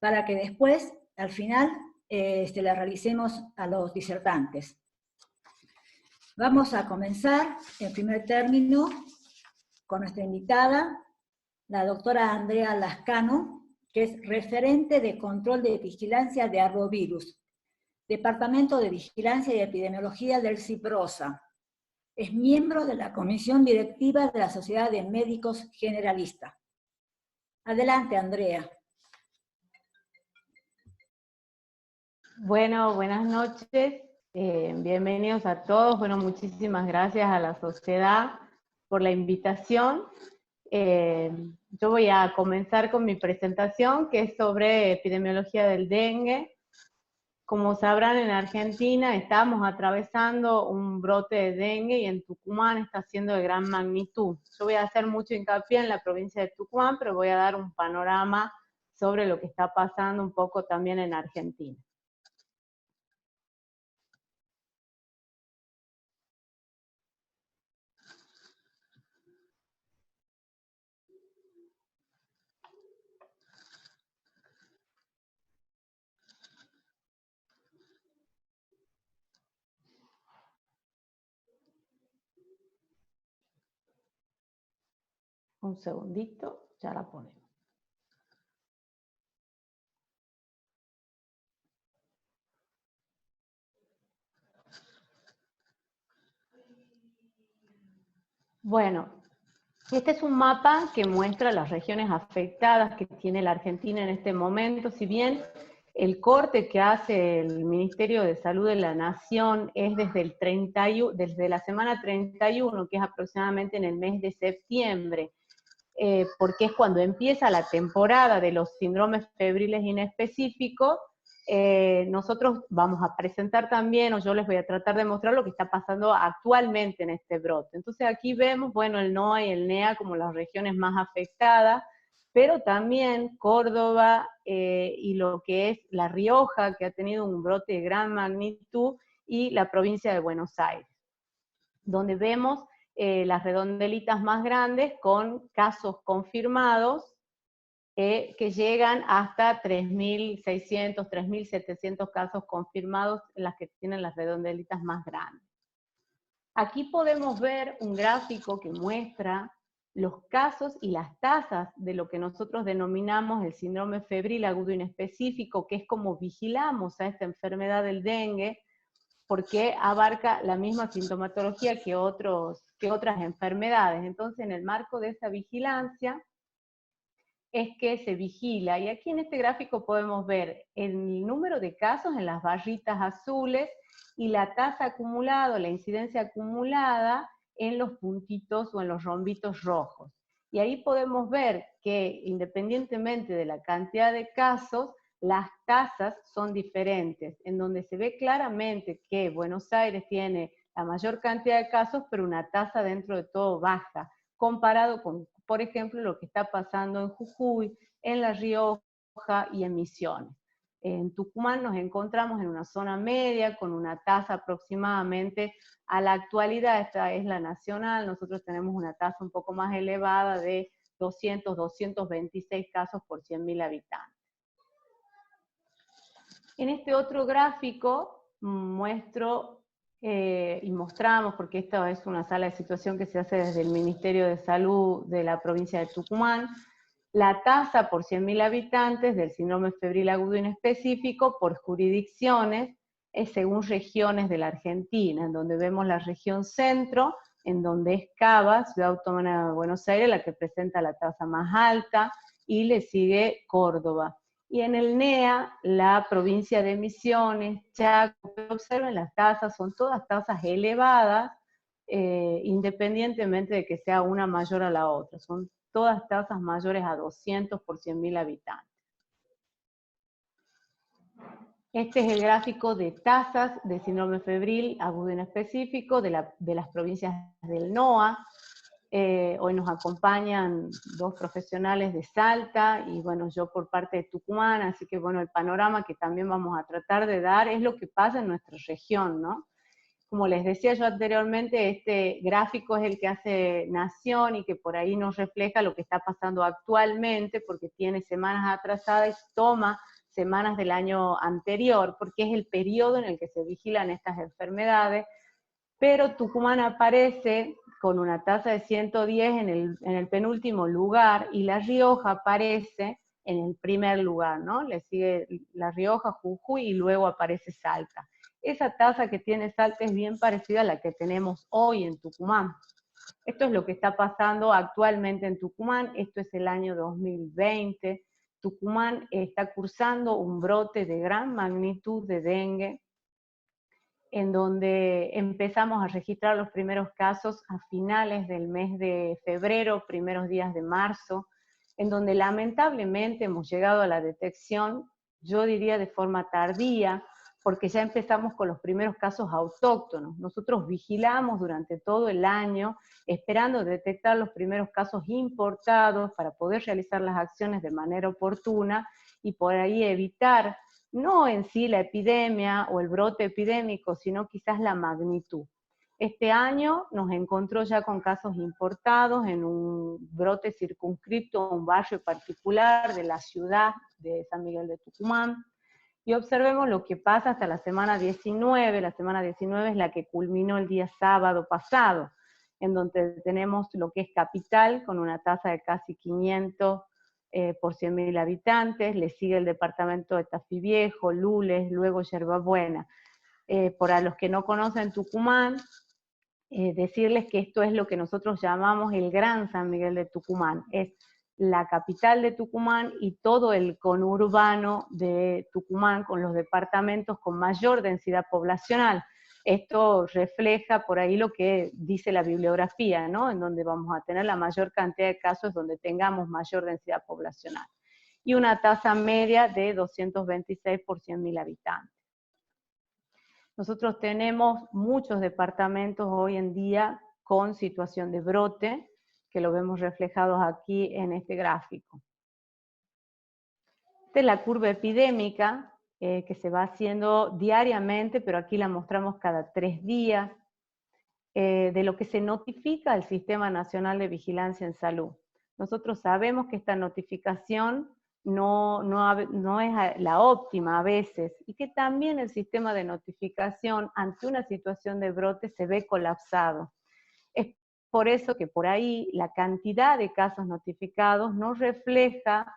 para que después, al final, la realicemos a los disertantes. Vamos a comenzar, en primer término, con nuestra invitada, la doctora Andrea Lascano, que es referente de control de vigilancia de arbovirus, Departamento de Vigilancia y Epidemiología del CIPROSA. Es miembro de la Comisión Directiva de la Sociedad de Médicos Generalistas. Adelante, Andrea. Bueno, buenas noches, bienvenidos a todos. Bueno, muchísimas gracias a la sociedad por la invitación. Yo voy a comenzar con mi presentación, que es sobre epidemiología del dengue. Como sabrán, en Argentina estamos atravesando un brote de dengue y en Tucumán está siendo de gran magnitud. Yo voy a hacer mucho hincapié en la provincia de Tucumán, pero voy a dar un panorama sobre lo que está pasando un poco también en Argentina. Un segundito, ya la ponemos. Bueno, este es un mapa que muestra las regiones afectadas que tiene la Argentina en este momento. Si bien el corte que hace el Ministerio de Salud de la Nación es desde la semana 31, que es aproximadamente en el mes de septiembre, porque es cuando empieza la temporada de los síndromes febriles inespecíficos. Nosotros vamos a presentar también, o yo les voy a tratar de mostrar lo que está pasando actualmente en este brote. Entonces aquí vemos, bueno, el NOA y el NEA como las regiones más afectadas, pero también Córdoba y lo que es La Rioja, que ha tenido un brote de gran magnitud, y la provincia de Buenos Aires, donde vemos las redondelitas más grandes con casos confirmados, que llegan hasta 3.600, 3.700 casos confirmados, en las que tienen las redondelitas más grandes. Aquí podemos ver un gráfico que muestra los casos y las tasas de lo que nosotros denominamos el síndrome febril agudo inespecífico, que es como vigilamos a esta enfermedad del dengue, porque abarca la misma sintomatología que otras enfermedades. Entonces, en el marco de esa vigilancia, es que se vigila, y aquí en este gráfico podemos ver el número de casos en las barritas azules y la tasa acumulada, la incidencia acumulada en los puntitos o en los rombitos rojos. Y ahí podemos ver que independientemente de la cantidad de casos, las tasas son diferentes, en donde se ve claramente que Buenos Aires tiene la mayor cantidad de casos, pero una tasa dentro de todo baja, comparado con, por ejemplo, lo que está pasando en Jujuy, en La Rioja y en Misiones. En Tucumán nos encontramos en una zona media, con una tasa aproximadamente, a la actualidad, esta es la nacional, nosotros tenemos una tasa un poco más elevada de 200, 226 casos por 100.000 habitantes. En este otro gráfico muestro y mostramos, porque esta es una sala de situación que se hace desde el Ministerio de Salud de la provincia de Tucumán, la tasa por 100.000 habitantes del síndrome febril agudo inespecífico por jurisdicciones, según regiones de la Argentina, en donde vemos la región centro, en donde es Cava, Ciudad Autónoma de Buenos Aires, la que presenta la tasa más alta, y le sigue Córdoba. Y en el NEA, la provincia de Misiones, Chaco, observen las tasas, son todas tasas elevadas, independientemente de que sea una mayor a la otra, son todas tasas mayores a 200 por 100.000 habitantes. Este es el gráfico de tasas de síndrome febril agudo inespecífico de las provincias del NOA. Hoy nos acompañan dos profesionales de Salta, y bueno, yo por parte de Tucumán, así que bueno, el panorama que también vamos a tratar de dar es lo que pasa en nuestra región, ¿no? Como les decía yo anteriormente, este gráfico es el que hace Nación, y que por ahí nos refleja lo que está pasando actualmente, porque tiene semanas atrasadas y toma semanas del año anterior, porque es el periodo en el que se vigilan estas enfermedades, pero Tucumán aparece con una tasa de 110 en el penúltimo lugar, y La Rioja aparece en el primer lugar, ¿no? Le sigue La Rioja, Jujuy, y luego aparece Salta. Esa tasa que tiene Salta es bien parecida a la que tenemos hoy en Tucumán. Esto es lo que está pasando actualmente en Tucumán. Esto es el año 2020. Tucumán está cursando un brote de gran magnitud de dengue, en donde empezamos a registrar los primeros casos a finales del mes de febrero, primeros días de marzo, en donde lamentablemente hemos llegado a la detección, yo diría de forma tardía, porque ya empezamos con los primeros casos autóctonos. Nosotros vigilamos durante todo el año, esperando detectar los primeros casos importados para poder realizar las acciones de manera oportuna y por ahí evitar no en sí la epidemia o el brote epidémico, sino quizás la magnitud. Este año nos encontró ya con casos importados en un brote circunscrito a un barrio particular de la ciudad de San Miguel de Tucumán, y observemos lo que pasa hasta la semana 19. La semana 19 es la que culminó el día sábado pasado, en donde tenemos lo que es Capital, con una tasa de casi 500 por 100.000 habitantes, le sigue el departamento de Tafí Viejo, Lules, luego Yerbabuena. Para los que no conocen Tucumán, decirles que esto es lo que nosotros llamamos el Gran San Miguel de Tucumán. Es la capital de Tucumán y todo el conurbano de Tucumán, con los departamentos con mayor densidad poblacional. Esto refleja por ahí lo que dice la bibliografía, ¿no? En donde vamos a tener la mayor cantidad de casos, donde tengamos mayor densidad poblacional. Y una tasa media de 226 por 100.000 habitantes. Nosotros tenemos muchos departamentos hoy en día con situación de brote, que lo vemos reflejados aquí en este gráfico. Esta es la curva epidémica que se va haciendo diariamente, pero aquí la mostramos cada 3 días, de lo que se notifica al Sistema Nacional de Vigilancia en Salud. Nosotros sabemos que esta notificación no es la óptima a veces, y que también el sistema de notificación ante una situación de brote se ve colapsado. Es por eso que por ahí la cantidad de casos notificados no refleja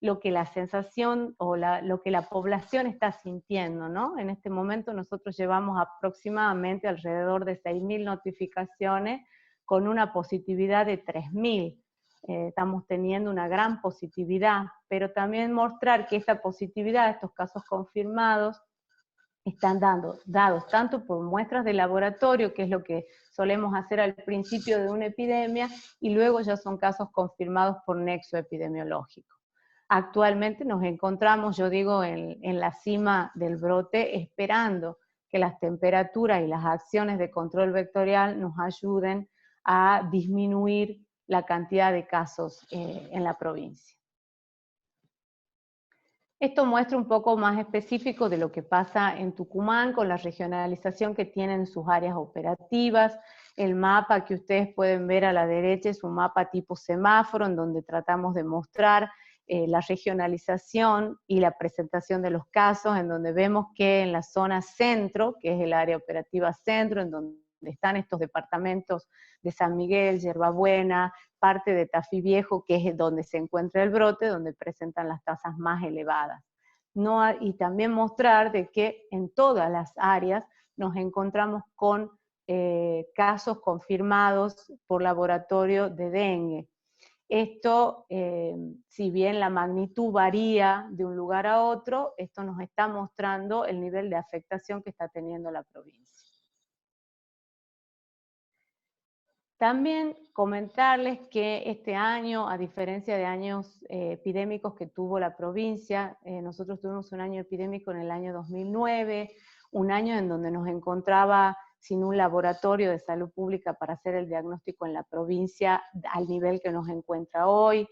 lo que la sensación o lo que la población está sintiendo, ¿no? En este momento nosotros llevamos aproximadamente alrededor de 6.000 notificaciones con una positividad de 3.000. Estamos teniendo una gran positividad, pero también mostrar que esta positividad, estos casos confirmados, están dados tanto por muestras de laboratorio, que es lo que solemos hacer al principio de una epidemia, y luego ya son casos confirmados por nexo epidemiológico. Actualmente nos encontramos, yo digo, en la cima del brote, esperando que las temperaturas y las acciones de control vectorial nos ayuden a disminuir la cantidad de casos en la provincia. Esto muestra un poco más específico de lo que pasa en Tucumán con la regionalización que tienen sus áreas operativas. El mapa que ustedes pueden ver a la derecha es un mapa tipo semáforo, en donde tratamos de mostrar la regionalización y la presentación de los casos, en donde vemos que en la zona centro, que es el área operativa centro, en donde están estos departamentos de San Miguel, Yerbabuena, parte de Tafí Viejo, que es donde se encuentra el brote, donde presentan las tasas más elevadas. Y también mostrar de que en todas las áreas nos encontramos con casos confirmados por laboratorio de dengue. Esto, si bien la magnitud varía de un lugar a otro, esto nos está mostrando el nivel de afectación que está teniendo la provincia. También comentarles que este año, a diferencia de años epidémicos que tuvo la provincia, nosotros tuvimos un año epidémico en el año 2009, un año en donde nos encontraba sin un laboratorio de salud pública para hacer el diagnóstico en la provincia al nivel que nos encuentra hoy,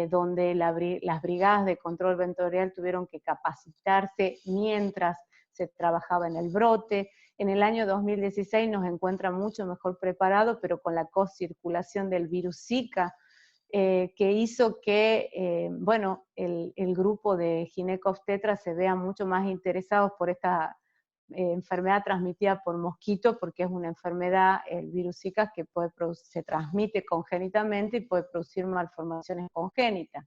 donde las brigadas de control vectorial tuvieron que capacitarse mientras se trabajaba en el brote. En el año 2016 nos encuentra mucho mejor preparado, pero con la co-circulación del virus Zika, que hizo que, bueno, el grupo de ginecobstetras se vean mucho más interesados por esta enfermedad transmitida por mosquito, porque es una enfermedad, el virus Zika, que se transmite congénitamente y puede producir malformaciones congénitas.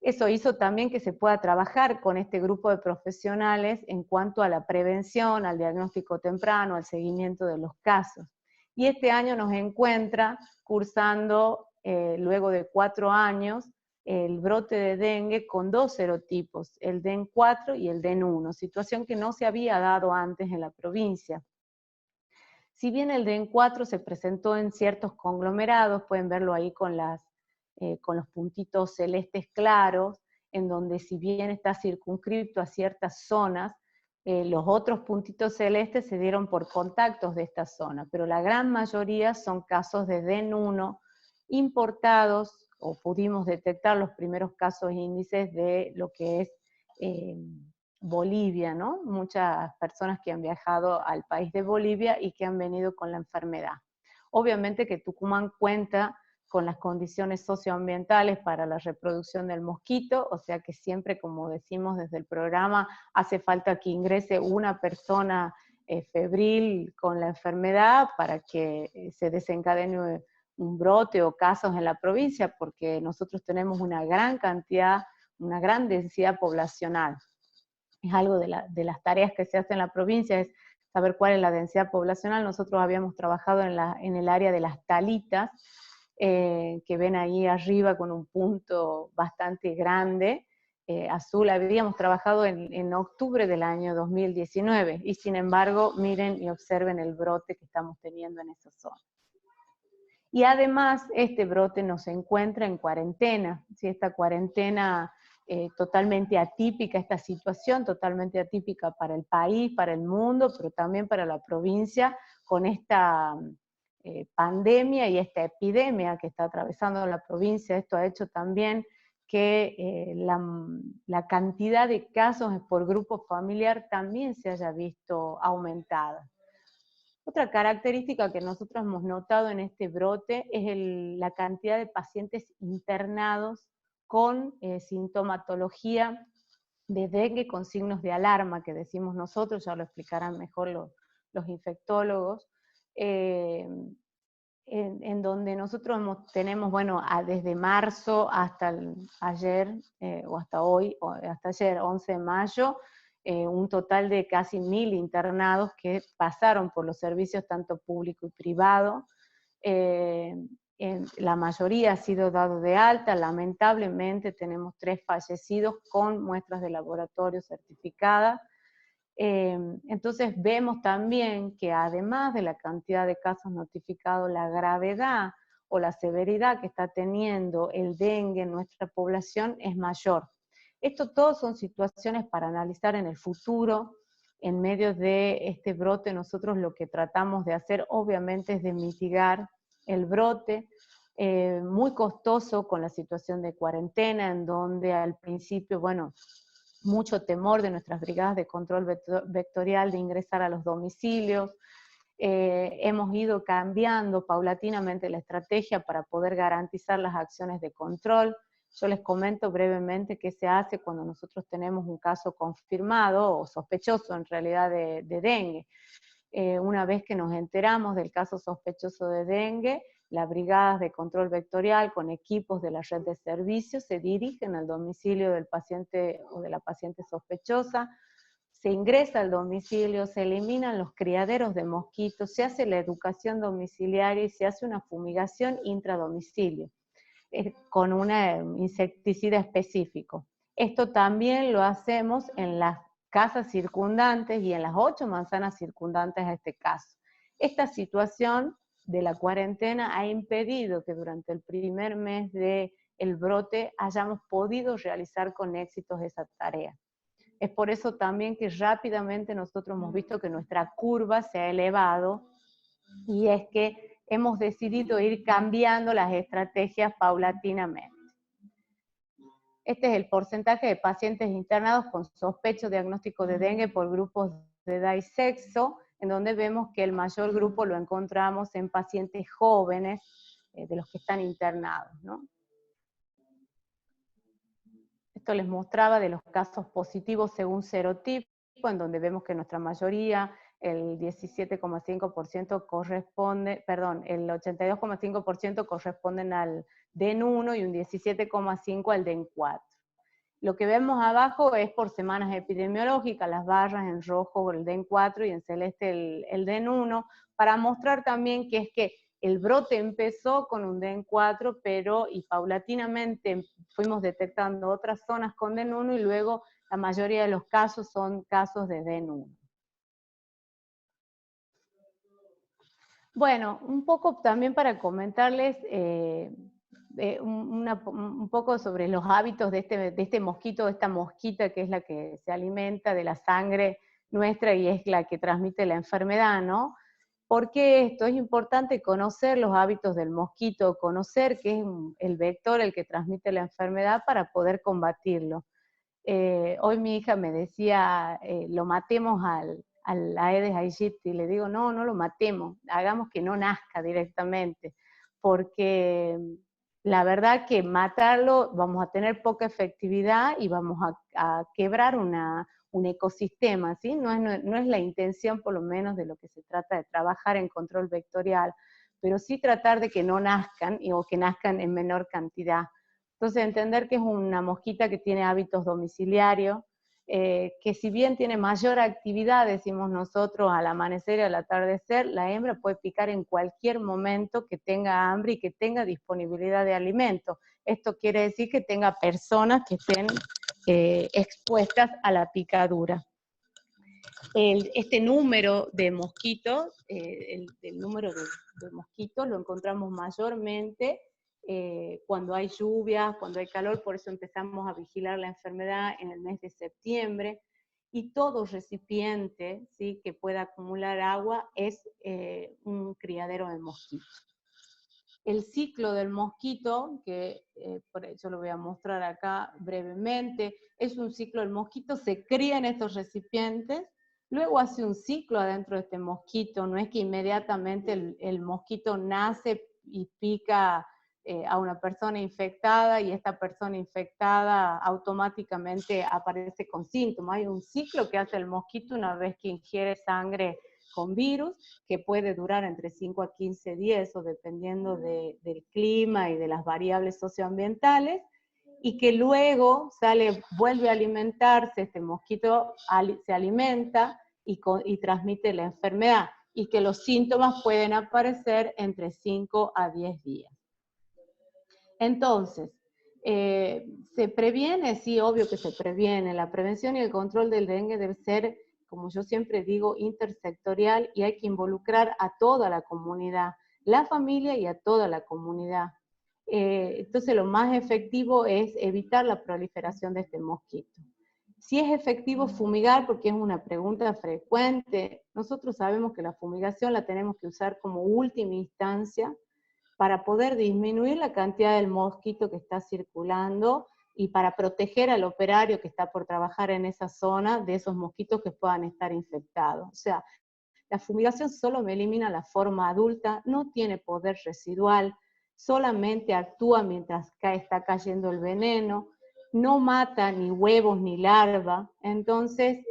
Eso hizo también que se pueda trabajar con este grupo de profesionales en cuanto a la prevención, al diagnóstico temprano, al seguimiento de los casos. Y este año nos encuentra cursando, luego de 4 años, el brote de dengue con 2 serotipos, el DEN 4 y el DEN 1, situación que no se había dado antes en la provincia. Si bien el DEN 4 se presentó en ciertos conglomerados, pueden verlo ahí con los puntitos celestes claros, en donde si bien está circunscripto a ciertas zonas, los otros puntitos celestes se dieron por contactos de esta zona, pero la gran mayoría son casos de DEN 1 importados, o pudimos detectar los primeros casos e índices de lo que es Bolivia, ¿no? Muchas personas que han viajado al país de Bolivia y que han venido con la enfermedad. Obviamente que Tucumán cuenta con las condiciones socioambientales para la reproducción del mosquito, o sea que siempre, como decimos desde el programa, hace falta que ingrese una persona febril con la enfermedad para que se desencadene un brote o casos en la provincia, porque nosotros tenemos una gran cantidad, una gran densidad poblacional. Es algo de las tareas que se hacen en la provincia, es saber cuál es la densidad poblacional. Nosotros habíamos trabajado en el área de las talitas, que ven ahí arriba con un punto bastante grande, azul. Habíamos trabajado en octubre del año 2019, y sin embargo, miren y observen el brote que estamos teniendo en esa zona. Y además, este brote nos encuentra en cuarentena, ¿sí? Esta cuarentena totalmente atípica, esta situación totalmente atípica para el país, para el mundo, pero también para la provincia, con esta pandemia y esta epidemia que está atravesando la provincia. Esto ha hecho también que la cantidad de casos por grupo familiar también se haya visto aumentada. Otra característica que nosotros hemos notado en este brote es la cantidad de pacientes internados con sintomatología de dengue con signos de alarma, que decimos nosotros, ya lo explicarán mejor los infectólogos, en donde nosotros tenemos, bueno, desde marzo hasta ayer, o hasta hoy, o hasta ayer, 11 de mayo, un total de casi 1000 internados que pasaron por los servicios tanto público y privado. La mayoría ha sido dado de alta, lamentablemente tenemos 3 fallecidos con muestras de laboratorio certificadas. Entonces vemos también que además de la cantidad de casos notificados, la gravedad o la severidad que está teniendo el dengue en nuestra población es mayor. Esto todos son situaciones para analizar en el futuro. En medio de este brote nosotros lo que tratamos de hacer obviamente es de mitigar el brote, muy costoso con la situación de cuarentena, en donde al principio, bueno, mucho temor de nuestras brigadas de control vectorial de ingresar a los domicilios. Hemos ido cambiando paulatinamente la estrategia para poder garantizar las acciones de control. Yo les comento brevemente qué se hace cuando nosotros tenemos un caso confirmado o sospechoso en realidad de dengue. Una vez que nos enteramos del caso sospechoso de dengue, las brigadas de control vectorial con equipos de la red de servicios se dirigen al domicilio del paciente o de la paciente sospechosa, se ingresa al domicilio, se eliminan los criaderos de mosquitos, se hace la educación domiciliaria y se hace una fumigación intradomicilio con un insecticida específico. Esto también lo hacemos en las casas circundantes y en las 8 manzanas circundantes a este caso. Esta situación de la cuarentena ha impedido que durante el primer mes del brote hayamos podido realizar con éxitos esa tarea. Es por eso también que rápidamente nosotros hemos visto que nuestra curva se ha elevado, y es que hemos decidido ir cambiando las estrategias paulatinamente. Este es el porcentaje de pacientes internados con sospecho diagnóstico de dengue por grupos de edad y sexo, en donde vemos que el mayor grupo lo encontramos en pacientes jóvenes, de los que están internados, ¿no? Esto les mostraba de los casos positivos según serotipo, en donde vemos que nuestra mayoría, el 17,5% corresponde, perdón, el 82,5% corresponden al DEN1 y un 17,5% al DEN4. Lo que vemos abajo es por semanas epidemiológicas, las barras en rojo el DEN4 y en celeste el DEN1, para mostrar también que es que el brote empezó con un DEN4, pero y paulatinamente fuimos detectando otras zonas con DEN1 y luego la mayoría de los casos son casos de DEN1. Bueno, un poco también para comentarles un poco sobre los hábitos de este mosquito, de esta mosquita que es la que se alimenta de la sangre nuestra y es la que transmite la enfermedad, ¿no? ¿Por qué esto? Es importante conocer los hábitos del mosquito, conocer que es el vector el que transmite la enfermedad para poder combatirlo. Hoy mi hija me decía, lo matemos al Aedes aegypti, y le digo, no, no lo matemos, hagamos que no nazca directamente, porque la verdad que matarlo vamos a tener poca efectividad y vamos a quebrar un ecosistema, ¿sí? No es la intención por lo menos de lo que se trata de trabajar en control vectorial, pero sí tratar de que no nazcan o que nazcan en menor cantidad. Entonces entender que es una mosquita que tiene hábitos domiciliarios, que si bien tiene mayor actividad, decimos nosotros, al amanecer y al atardecer, la hembra puede picar en cualquier momento que tenga hambre y que tenga disponibilidad de alimento. Esto quiere decir que tenga personas que estén expuestas a la picadura. Este número de mosquitos, el número de mosquitos lo encontramos mayormente cuando hay lluvias, cuando hay calor, por eso empezamos a vigilar la enfermedad en el mes de septiembre, y todo recipiente, ¿sí?, que pueda acumular agua es un criadero de mosquitos. El ciclo del mosquito, que por eso lo voy a mostrar acá brevemente, es un ciclo, el mosquito se cría en estos recipientes, luego hace un ciclo adentro de este mosquito, no es que inmediatamente el mosquito nace y pica a una persona infectada y esta persona infectada automáticamente aparece con síntomas. Hay un ciclo que hace el mosquito una vez que ingiere sangre con virus, que puede durar entre 5 a 15 días, o dependiendo del clima y de las variables socioambientales, y que luego vuelve a alimentarse, este mosquito se alimenta y transmite la enfermedad, y que los síntomas pueden aparecer entre 5 a 10 días. Entonces, ¿se previene? Sí, obvio que se previene. La prevención y el control del dengue debe ser, como yo siempre digo, intersectorial, y hay que involucrar a toda la comunidad, la familia y a toda la comunidad. Entonces lo más efectivo es evitar la proliferación de este mosquito. Si es efectivo fumigar, porque es una pregunta frecuente, nosotros sabemos que la fumigación la tenemos que usar como última instancia para poder disminuir la cantidad del mosquito que está circulando y para proteger al operario que está por trabajar en esa zona de esos mosquitos que puedan estar infectados. O sea, la fumigación solo me elimina la forma adulta, no tiene poder residual, solamente actúa mientras está cayendo el veneno, no mata ni huevos ni larva. Entonces,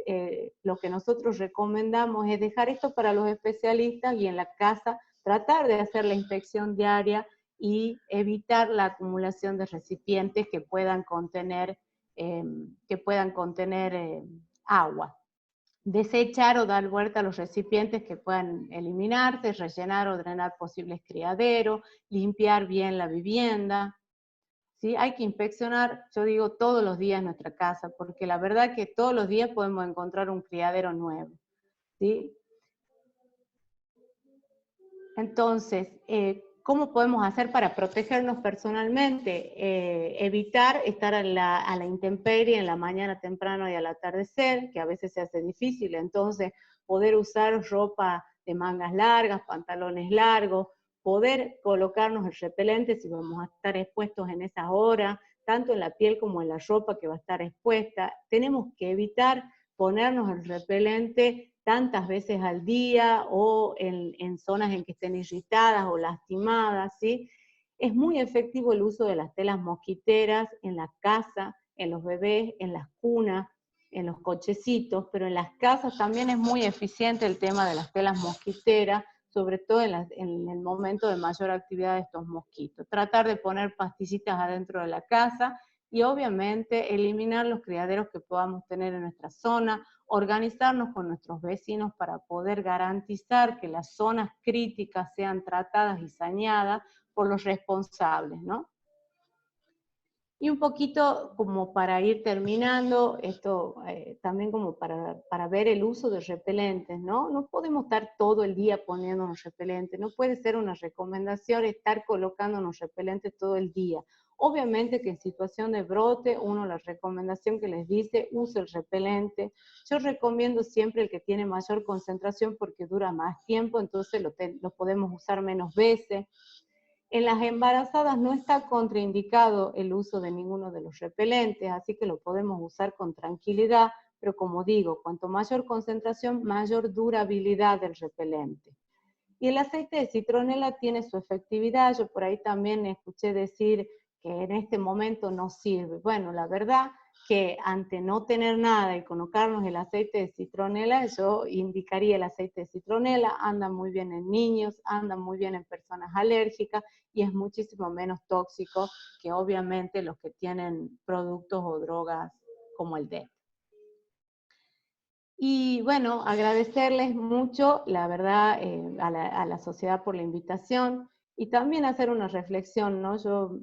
lo que nosotros recomendamos es dejar esto para los especialistas y en la casa tratar de hacer la inspección diaria y evitar la acumulación de recipientes que puedan contener agua. Desechar o dar vuelta a los recipientes que puedan eliminarse, rellenar o drenar posibles criaderos, limpiar bien la vivienda. ¿Sí? Hay que inspeccionar, yo digo, todos los días nuestra casa, porque la verdad que todos los días podemos encontrar un criadero nuevo. ¿Sí? Entonces, ¿cómo podemos hacer para protegernos personalmente? Evitar estar a la intemperie en la mañana temprano y al atardecer, que a veces se hace difícil, entonces poder usar ropa de mangas largas, pantalones largos, poder colocarnos el repelente si vamos a estar expuestos en esas horas, tanto en la piel como en la ropa que va a estar expuesta. Tenemos que evitar ponernos el repelente tantas veces al día o en zonas en que estén irritadas o lastimadas, ¿sí? Es muy efectivo el uso de las telas mosquiteras en la casa, en los bebés, en las cunas, en los cochecitos, pero en las casas también es muy eficiente el tema de las telas mosquiteras, sobre todo en el momento de mayor actividad de estos mosquitos. Tratar de poner pastillitas adentro de la casa y obviamente eliminar los criaderos que podamos tener en nuestra zona, organizarnos con nuestros vecinos para poder garantizar que las zonas críticas sean tratadas y saneadas por los responsables, ¿no? Y un poquito como para ir terminando, esto también como para ver el uso de repelentes, ¿no? No podemos estar todo el día poniéndonos repelentes, no puede ser una recomendación estar colocándonos repelentes todo el día. Obviamente que en situación de brote, la recomendación que les dice, use el repelente. Yo recomiendo siempre el que tiene mayor concentración porque dura más tiempo, entonces lo podemos usar menos veces. En las embarazadas no está contraindicado el uso de ninguno de los repelentes, así que lo podemos usar con tranquilidad, pero como digo, cuanto mayor concentración, mayor durabilidad del repelente. Y el aceite de citronela tiene su efectividad, yo por ahí también escuché decir que en este momento no sirve. Bueno, la verdad que ante no tener nada y colocarnos el aceite de citronela, yo indicaría el aceite de citronela, anda muy bien en niños, anda muy bien en personas alérgicas y es muchísimo menos tóxico que obviamente los que tienen productos o drogas como el DEET. Y bueno, agradecerles mucho, la verdad, a la sociedad por la invitación y también hacer una reflexión, ¿no? Yo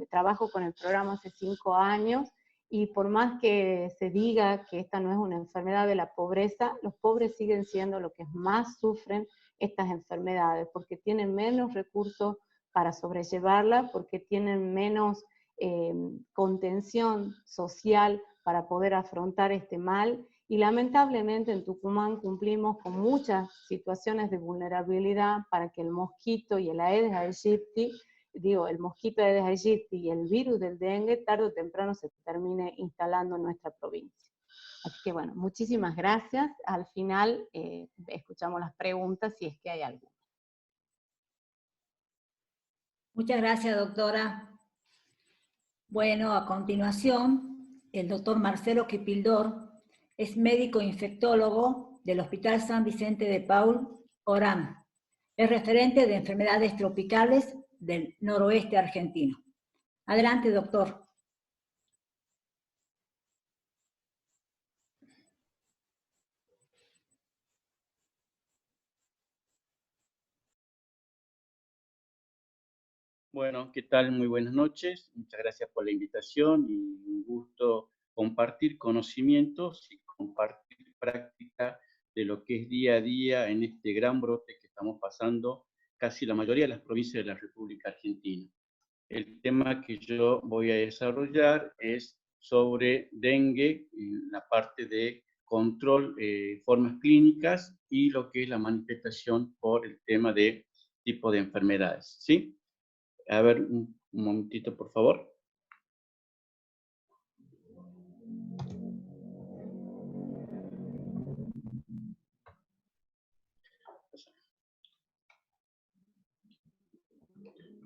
trabajo con el programa hace 5 años y por más que se diga que esta no es una enfermedad de la pobreza, los pobres siguen siendo los que más sufren estas enfermedades porque tienen menos recursos para sobrellevarla, porque tienen menos contención social para poder afrontar este mal. Y lamentablemente en Tucumán cumplimos con muchas situaciones de vulnerabilidad para que el mosquito y el Aedes aegypti, el mosquito Aedes aegypti y el virus del dengue tarde o temprano se termine instalando en nuestra provincia. Así que bueno, muchísimas gracias. Al final escuchamos las preguntas si es que hay alguna. Muchas gracias, doctora. Bueno, a continuación, el doctor Marcelo Quipildor es médico infectólogo del Hospital San Vicente de Paul, Orán. Es referente de enfermedades tropicales del noroeste argentino. Adelante, doctor. Bueno, ¿qué tal? Muy buenas noches. Muchas gracias por la invitación y un gusto compartir conocimientos y compartir práctica de lo que es día a día en este gran brote que estamos pasando casi la mayoría de las provincias de la República Argentina. El tema que yo voy a desarrollar es sobre dengue, en la parte de control, formas clínicas y lo que es la manifestación por el tema de tipo de enfermedades, ¿sí? A ver, un momentito, por favor.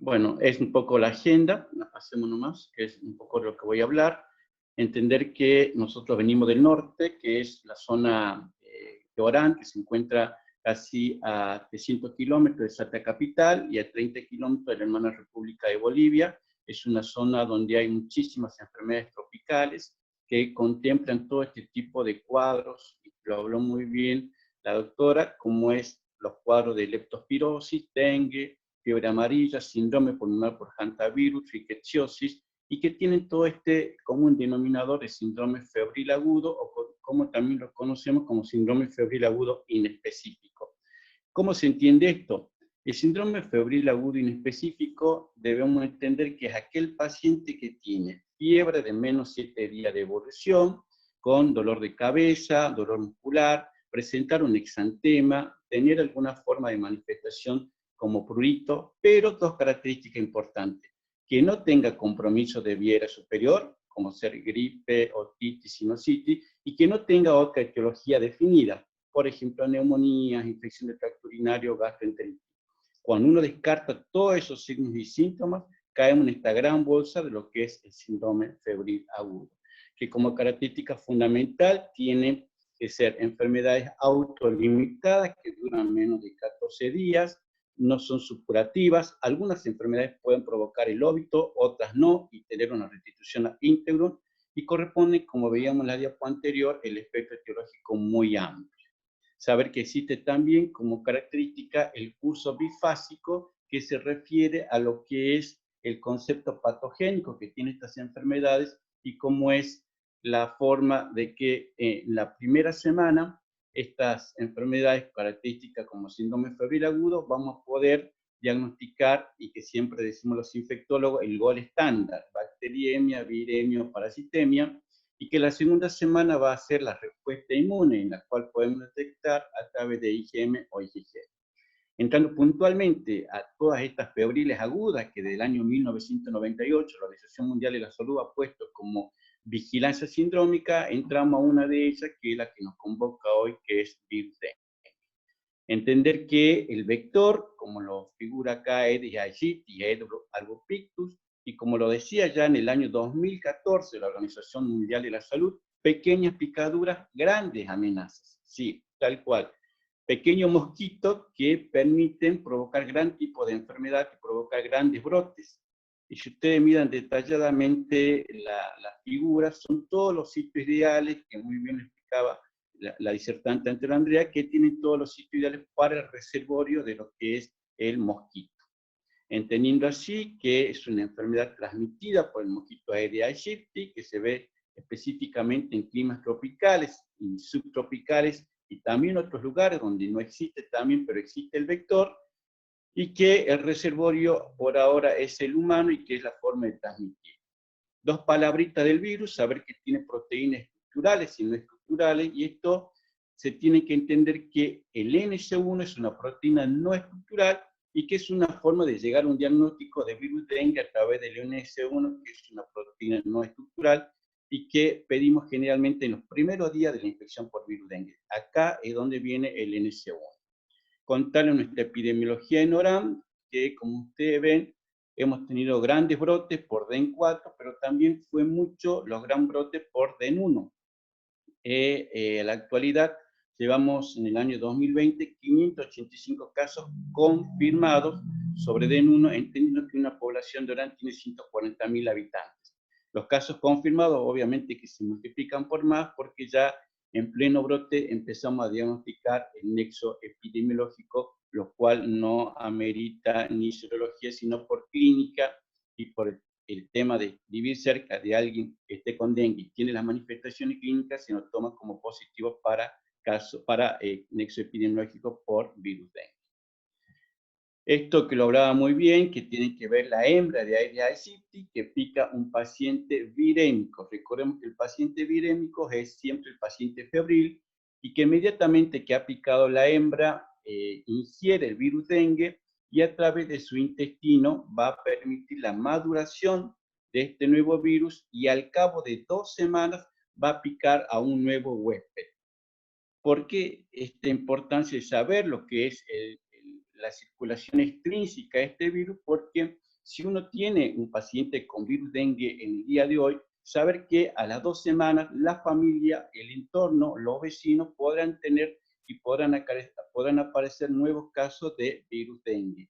Bueno, es un poco la agenda, la pasemos nomás, que es un poco de lo que voy a hablar. Entender que nosotros venimos del norte, que es la zona de Orán, que se encuentra casi a 300 kilómetros de Salta capital y a 30 kilómetros de la hermana República de Bolivia. Es una zona donde hay muchísimas enfermedades tropicales que contemplan todo este tipo de cuadros, y lo habló muy bien la doctora, como es los cuadros de leptospirosis, dengue, fiebre amarilla, síndrome pulmonar por hantavirus, rickettsiosis, y que tienen todo este común denominador de síndrome febril agudo, o como también lo conocemos como síndrome febril agudo inespecífico. ¿Cómo se entiende esto? El síndrome febril agudo inespecífico debemos entender que es aquel paciente que tiene fiebre de menos 7 días de evolución, con dolor de cabeza, dolor muscular, presentar un exantema, tener alguna forma de manifestación como prurito, pero dos características importantes: que no tenga compromiso de vía aérea superior, como ser gripe, otitis, sinusitis, y que no tenga otra etiología definida, por ejemplo, neumonías, infección de tracto urinario, gastroenteritis. Cuando uno descarta todos esos signos y síntomas, caemos en esta gran bolsa de lo que es el síndrome febril agudo, que como característica fundamental tiene que ser enfermedades autolimitadas que duran menos de 14 días, no son supurativas, algunas enfermedades pueden provocar el óbito, otras no, y tener una restitución íntegro, y corresponde, como veíamos en la diapo anterior, el espectro etiológico muy amplio. Saber que existe también como característica el curso bifásico, que se refiere a lo que es el concepto patogénico que tienen estas enfermedades y cómo es la forma de que en la primera semana estas enfermedades características como síndrome febril agudo vamos a poder diagnosticar, y que siempre decimos los infectólogos, el gol estándar, bacteriemia, viremia o parasitemia, y que la segunda semana va a ser la respuesta inmune, en la cual podemos detectar a través de IgM o IgG. Entrando puntualmente a todas estas febriles agudas que desde el año 1998 la Organización Mundial de la Salud ha puesto como vigilancia sindrómica, entramos a una de ellas que es la que nos convoca hoy, que es virus dengue. Entender que el vector, como lo figura acá, Aedes aegypti y Aedes albopictus, y como lo decía ya en el año 2014 la Organización Mundial de la Salud, pequeñas picaduras, grandes amenazas. Sí, tal cual. Pequeños mosquitos que permiten provocar gran tipo de enfermedad, que provocan grandes brotes. Y si ustedes miran detalladamente las figuras, son todos los sitios ideales, que muy bien explicaba la disertante anterior, Andrea, que tienen todos los sitios ideales para el reservorio de lo que es el mosquito. Entendiendo así que es una enfermedad transmitida por el mosquito Aedes aegypti, que se ve específicamente en climas tropicales y subtropicales, y también en otros lugares donde no existe también, pero existe el vector, y que el reservorio por ahora es el humano y que es la forma de transmitir. Dos palabritas del virus, saber que tiene proteínas estructurales y no estructurales, y esto se tiene que entender que el NC1 es una proteína no estructural y que es una forma de llegar a un diagnóstico de virus dengue a través del NC1, que es una proteína no estructural, y que pedimos generalmente en los primeros días de la infección por virus dengue. Acá es donde viene el NC1. Contarle nuestra epidemiología en Orán, que como ustedes ven, hemos tenido grandes brotes por DEN4, pero también fue mucho los gran brotes por DEN1. En la actualidad llevamos en el año 2020 585 casos confirmados sobre DEN1, entendiendo que una población de Orán tiene 140.000 habitantes. Los casos confirmados obviamente que se multiplican por más, porque ya en pleno brote empezamos a diagnosticar el nexo epidemiológico, lo cual no amerita ni serología, sino por clínica y por el tema de vivir cerca de alguien que esté con dengue y tiene las manifestaciones clínicas, se nos toma como positivo para nexo epidemiológico por virus dengue. Esto que lo hablaba muy bien, que tiene que ver la hembra de Aedes aegypti, que pica un paciente virémico. Recordemos que el paciente virémico es siempre el paciente febril, y que inmediatamente que ha picado la hembra, ingiere el virus dengue, y a través de su intestino va a permitir la maduración de este nuevo virus, y al cabo de 2 semanas va a picar a un nuevo huésped. ¿Por qué esta importancia de saber lo que es la circulación extrínseca de este virus? Porque si uno tiene un paciente con virus dengue en el día de hoy, saber que a las 2 semanas la familia, el entorno, los vecinos podrán tener y podrán aparecer nuevos casos de virus dengue.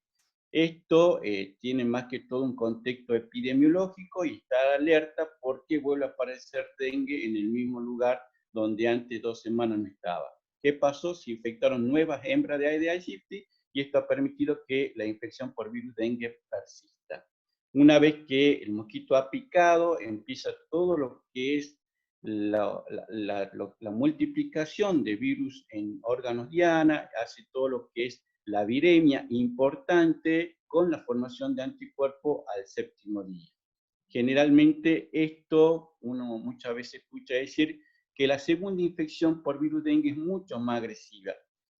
Esto tiene más que todo un contexto epidemiológico y está alerta porque vuelve a aparecer dengue en el mismo lugar donde antes 2 semanas no estaba. ¿Qué pasó? Se infectaron nuevas hembras de Aedes aegypti, y esto ha permitido que la infección por virus dengue persista. Una vez que el mosquito ha picado, empieza todo lo que es la multiplicación de virus en órganos diana, hace todo lo que es la viremia importante con la formación de anticuerpos al 7º día. Generalmente esto uno muchas veces escucha decir que la segunda infección por virus dengue es mucho más agresiva.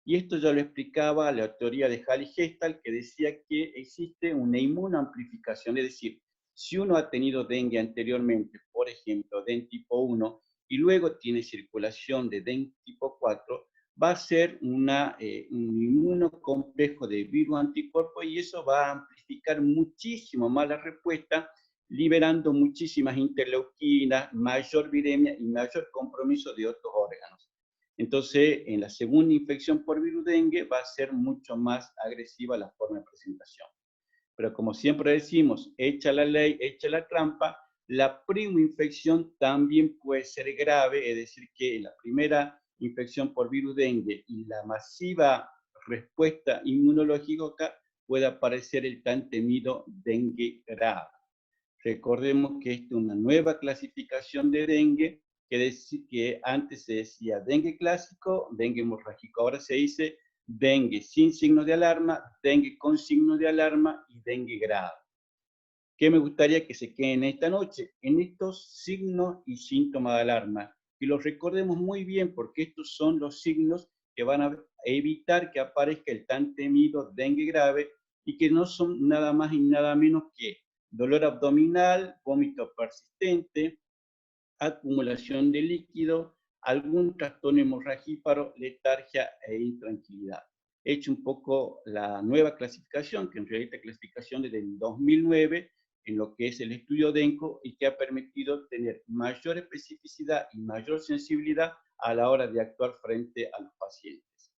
Y esto ya lo explicaba la teoría de Halley-Gestalt, que decía que existe una inmunoamplificación, es decir, si uno ha tenido dengue anteriormente, por ejemplo, DEN tipo 1, y luego tiene circulación de DEN tipo 4, va a ser un inmunocomplejo de virus anticuerpos y eso va a amplificar muchísimo más la respuesta, liberando muchísimas interleuquinas, mayor viremia y mayor compromiso de otros órganos. Entonces, en la segunda infección por virus dengue va a ser mucho más agresiva la forma de presentación. Pero como siempre decimos, echa la ley, echa la trampa, la prima infección también puede ser grave, es decir, que la primera infección por virus dengue y la masiva respuesta inmunológica puede aparecer el tan temido dengue grave. Recordemos que esta es una nueva clasificación de dengue, que antes se decía dengue clásico, dengue hemorrágico, ahora se dice dengue sin signos de alarma, dengue con signos de alarma y dengue grave. ¿Qué me gustaría que se queden esta noche? En estos signos y síntomas de alarma, y los recordemos muy bien porque estos son los signos que van a evitar que aparezca el tan temido dengue grave y que no son nada más y nada menos que dolor abdominal, vómito persistente, acumulación de líquido, algún trastorno hemorragíparo, letargia e intranquilidad. He hecho un poco la nueva clasificación, que en realidad es clasificación desde el 2009, en lo que es el estudio DENCO, y que ha permitido tener mayor especificidad y mayor sensibilidad a la hora de actuar frente a los pacientes.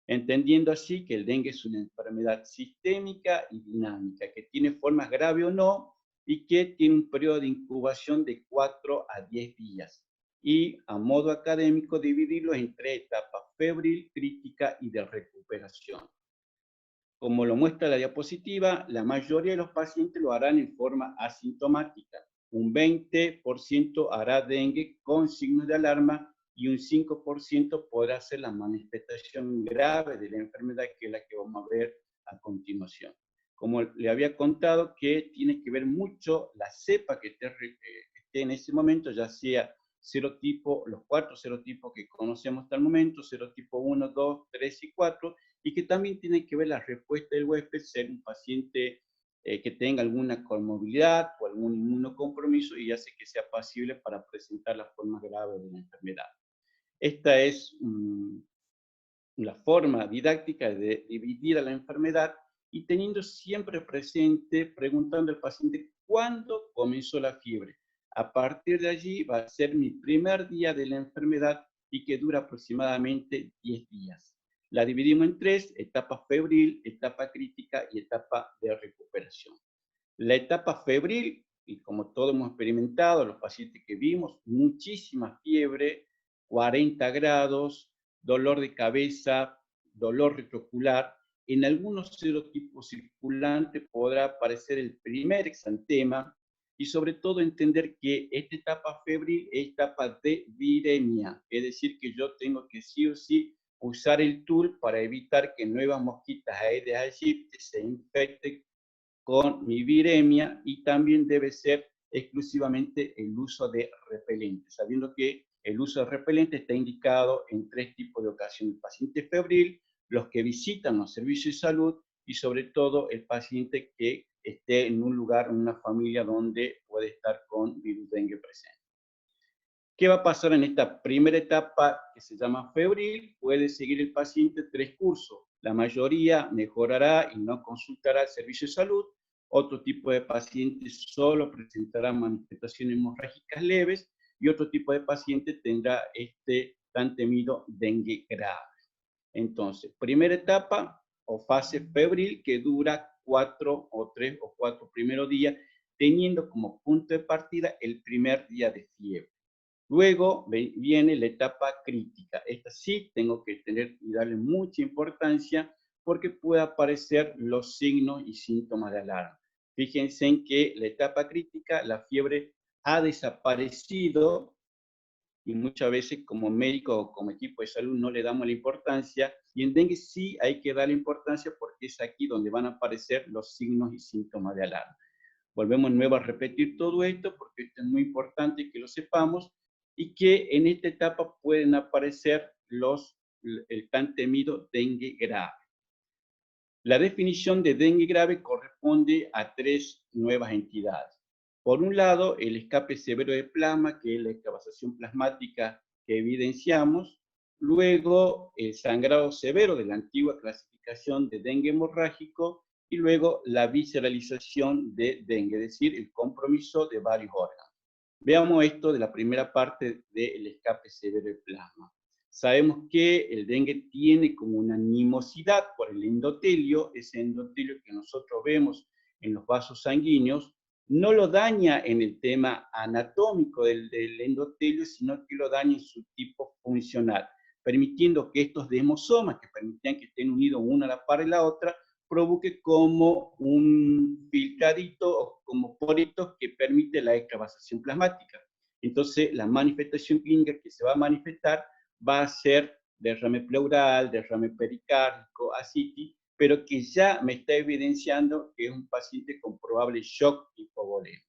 Entendiendo así que el dengue es una enfermedad sistémica y dinámica, que tiene formas graves o no, y que tiene un periodo de incubación de 4 a 10 días. Y a modo académico, dividirlo en 3 etapas: febril, crítica y de recuperación. Como lo muestra la diapositiva, la mayoría de los pacientes lo harán en forma asintomática. Un 20% hará dengue con signos de alarma y un 5% podrá ser la manifestación grave de la enfermedad, que es la que vamos a ver a continuación. Como le había contado, que tiene que ver mucho la cepa que esté en ese momento, ya sea serotipo, los 4 serotipos que conocemos hasta el momento, serotipo 1, 2, 3 y 4, y que también tiene que ver la respuesta del huésped, ser un paciente que tenga alguna comorbilidad o algún inmunocompromiso y hace que sea pasible para presentar las formas graves de la enfermedad. Esta es la forma didáctica de dividir a la enfermedad y teniendo siempre presente, preguntando al paciente cuándo comenzó la fiebre. A partir de allí va a ser mi primer día de la enfermedad y que dura aproximadamente 10 días. La dividimos en 3, etapa febril, etapa crítica y etapa de recuperación. La etapa febril, y como todos hemos experimentado, los pacientes que vimos, muchísima fiebre, 40 grados, dolor de cabeza, dolor retroocular. En algunos serotipos circulantes podrá aparecer el primer exantema y sobre todo entender que esta etapa febril es etapa de viremia, es decir, que yo tengo que sí o sí usar el tool para evitar que nuevas mosquitas Aedes aegypti se infecten con mi viremia, y también debe ser exclusivamente el uso de repelentes, sabiendo que el uso de repelentes está indicado en 3 tipos de ocasiones: el paciente febril, los que visitan los servicios de salud y sobre todo el paciente que esté en un lugar, en una familia donde puede estar con virus dengue presente. ¿Qué va a pasar en esta primera etapa que se llama febril? Puede seguir el paciente 3 cursos. La mayoría mejorará y no consultará el servicio de salud. Otro tipo de pacientes solo presentará manifestaciones hemorrágicas leves y otro tipo de paciente tendrá este tan temido dengue grave. Entonces, primera etapa o fase febril que dura 4 o 3 o 4 primeros días, teniendo como punto de partida el primer día de fiebre. Luego viene la etapa crítica. Esta sí tengo que tener y darle mucha importancia porque puede aparecer los signos y síntomas de alarma. Fíjense en que la etapa crítica, la fiebre ha desaparecido y muchas veces como médico o como equipo de salud no le damos la importancia, y en dengue sí hay que darle importancia porque es aquí donde van a aparecer los signos y síntomas de alarma. Volvemos de nuevo a repetir todo esto porque esto es muy importante que lo sepamos, y que en esta etapa pueden aparecer el tan temido dengue grave. La definición de dengue grave corresponde a 3 nuevas entidades. Por un lado, el escape severo de plasma, que es la extravasación plasmática que evidenciamos, luego el sangrado severo de la antigua clasificación de dengue hemorrágico, y luego la visceralización de dengue, es decir, el compromiso de varios órganos. Veamos esto de la primera parte del escape severo de plasma. Sabemos que el dengue tiene como una animosidad por el endotelio, ese endotelio que nosotros vemos en los vasos sanguíneos, no lo daña en el tema anatómico del endotelio, sino que lo daña en su tipo funcional, permitiendo que estos desmosomas, que permitían que estén unidos una a la par de la otra, provoque como un filtradito o como poritos que permite la extravasación plasmática. Entonces, la manifestación clínica que se va a manifestar va a ser derrame pleural, derrame pericárdico, ascitis, pero que ya me está evidenciando que es un paciente con probable shock hipovolémico.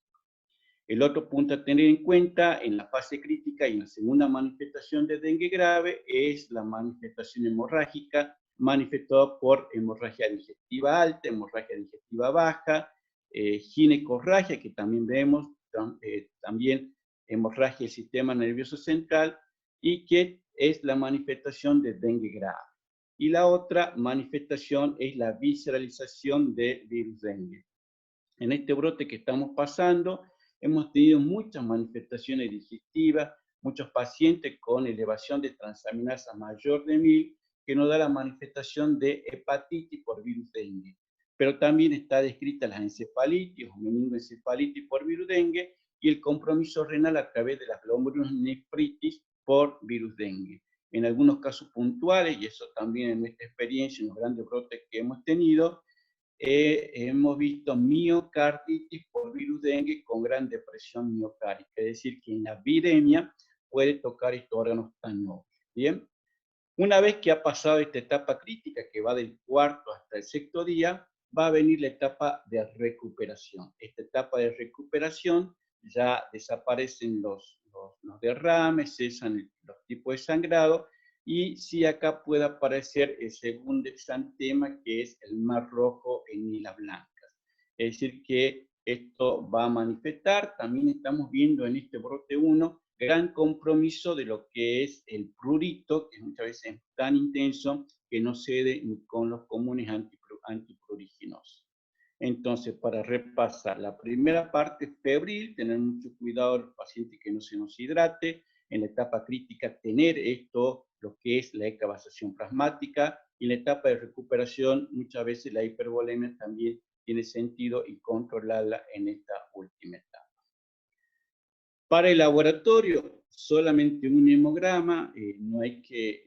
El otro punto a tener en cuenta en la fase crítica y en la segunda manifestación de dengue grave es la manifestación hemorrágica, manifestada por hemorragia digestiva alta, hemorragia digestiva baja, ginecorragia, que también vemos, también hemorragia del sistema nervioso central, y que es la manifestación de dengue grave. Y la otra manifestación es la visceralización de virus dengue. En este brote que estamos pasando, hemos tenido muchas manifestaciones digestivas, muchos pacientes con elevación de transaminasa mayor de 1000, que nos da la manifestación de hepatitis por virus dengue. Pero también está descrita la encefalitis o meningoencefalitis por virus dengue y el compromiso renal a través de las glomerulonefritis por virus dengue. En algunos casos puntuales, y eso también en nuestra experiencia, en los grandes brotes que hemos tenido, hemos visto miocarditis por virus dengue con gran depresión miocárdica, es decir, que en la viremia puede tocar estos órganos tan nobles. Bien, una vez que ha pasado esta etapa crítica, que va del cuarto hasta el sexto día, va a venir la etapa de recuperación. Esta etapa de recuperación ya desaparecen los derrames, cesan los tipos de sangrado, y sí acá puede aparecer el segundo exantema, que es el mar rojo en hilas blancas. Es decir, que esto va a manifestar, también estamos viendo en este brote 1, gran compromiso de lo que es el prurito, que muchas veces es tan intenso que no cede ni con los comunes antipruriginosos. Entonces, para repasar, la primera parte febril, tener mucho cuidado al paciente que no se nos hidrate. En la etapa crítica, tener esto, lo que es la extravasación plasmática. Y en la etapa de recuperación, muchas veces la hipervolemia también tiene sentido y controlarla en esta última etapa. Para el laboratorio, solamente un hemograma, no hay que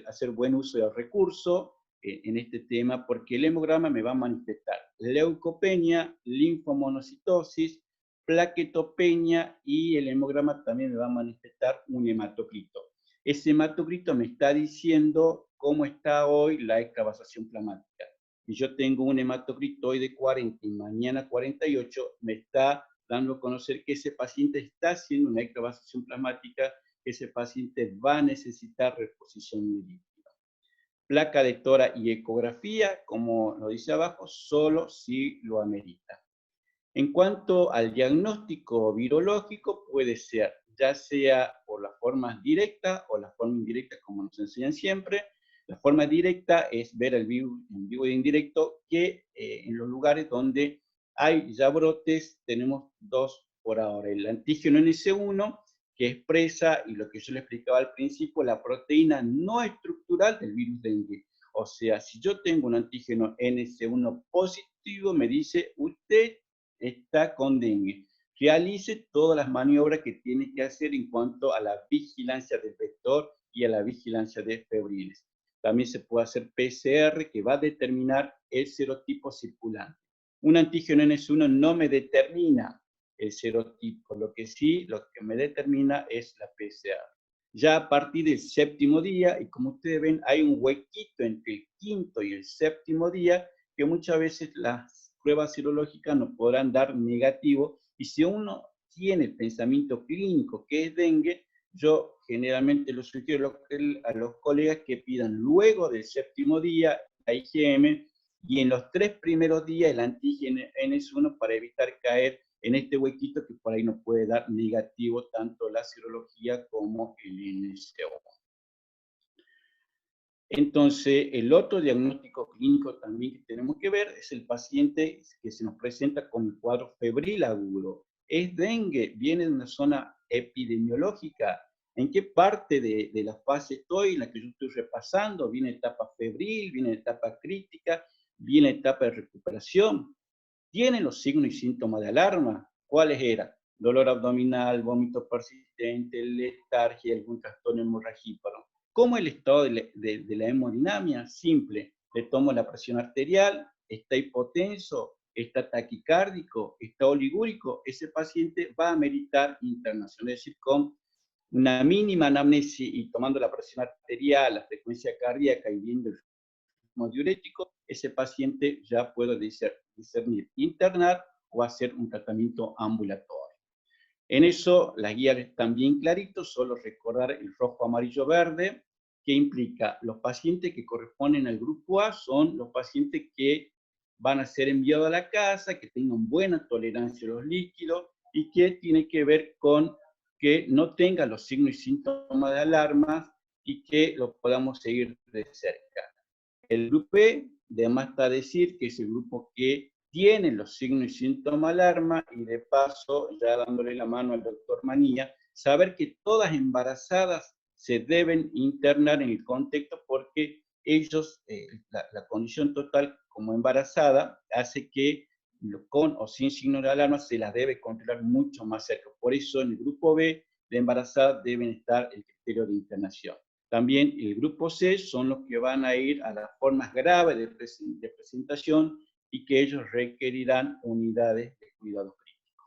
hacer buen uso del recurso en este tema, porque el hemograma me va a manifestar leucopenia, linfomonocitosis, plaquetopenia, y el hemograma también me va a manifestar un hematocrito. Ese hematocrito me está diciendo cómo está hoy la extravasación plasmática. Si yo tengo un hematocrito hoy de 40 y mañana 48, me está dando a conocer que ese paciente está haciendo una extravasación plasmática, que ese paciente va a necesitar reposición de líquido. Placa de tora y ecografía, como lo dice abajo, solo si lo amerita. En cuanto al diagnóstico virológico, puede ser ya sea por la forma directa o la forma indirecta, como nos enseñan siempre. La forma directa es ver el virus en vivo y en directo, que en los lugares donde hay ya brotes, tenemos dos por ahora. El antígeno NS1, que expresa, y lo que yo le explicaba al principio, la proteína no estructural del virus dengue. O sea, si yo tengo un antígeno NS1 positivo, me dice, usted está con dengue. Realice todas las maniobras que tiene que hacer en cuanto a la vigilancia del vector y a la vigilancia de febriles. También se puede hacer PCR, que va a determinar el serotipo circulante. Un antígeno NS1 no me determina el serotipo, lo que me determina es la PCR. Ya a partir del séptimo día, y como ustedes ven, hay un huequito entre el quinto y el séptimo día, que muchas veces las pruebas serológicas nos podrán dar negativo, y si uno tiene pensamiento clínico que es dengue, yo generalmente lo sugiero a los colegas que pidan luego del séptimo día la IgM, y en los 3 primeros días el antígeno NS1, para evitar caer en este huequito que por ahí nos puede dar negativo tanto la serología como el NSO. Entonces, el otro diagnóstico clínico también que tenemos que ver es el paciente que se nos presenta con el cuadro febril agudo. ¿Es dengue? ¿Viene de una zona epidemiológica? ¿En qué parte de la fase estoy, en la que yo estoy repasando? ¿Viene etapa febril? ¿Viene etapa crítica? ¿Viene etapa de recuperación? ¿Tienen los signos y síntomas de alarma? ¿Cuáles eran? Dolor abdominal, vómito persistente, letargia, algún trastorno hemorragíparo. ¿Cómo es el estado de la hemodinamia? Simple. Le tomo la presión arterial, está hipotenso, está taquicárdico, está oligúrico. Ese paciente va a meritar internación. Es decir, con una mínima anamnesis y tomando la presión arterial, la frecuencia cardíaca y viendo el diurético, ese paciente ya puede discernir internar o hacer un tratamiento ambulatorio. En eso las guías están bien claritos, solo recordar el rojo, amarillo, verde, que implica los pacientes que corresponden al grupo A son los pacientes que van a ser enviados a la casa, que tengan buena tolerancia a los líquidos y que tiene que ver con que no tengan los signos y síntomas de alarma y que lo podamos seguir de cerca. El grupo E, además está a decir que es el grupo que tiene los signos y síntomas de alarma, y de paso, ya dándole la mano al doctor Manía, saber que todas embarazadas se deben internar en el contexto porque ellos, la condición total como embarazada, hace que con o sin signos de alarma se las debe controlar mucho más cerca. Por eso en el grupo B de embarazadas deben estar el criterio de internación. También el grupo C son los que van a ir a las formas graves de presentación y que ellos requerirán unidades de cuidado crítico.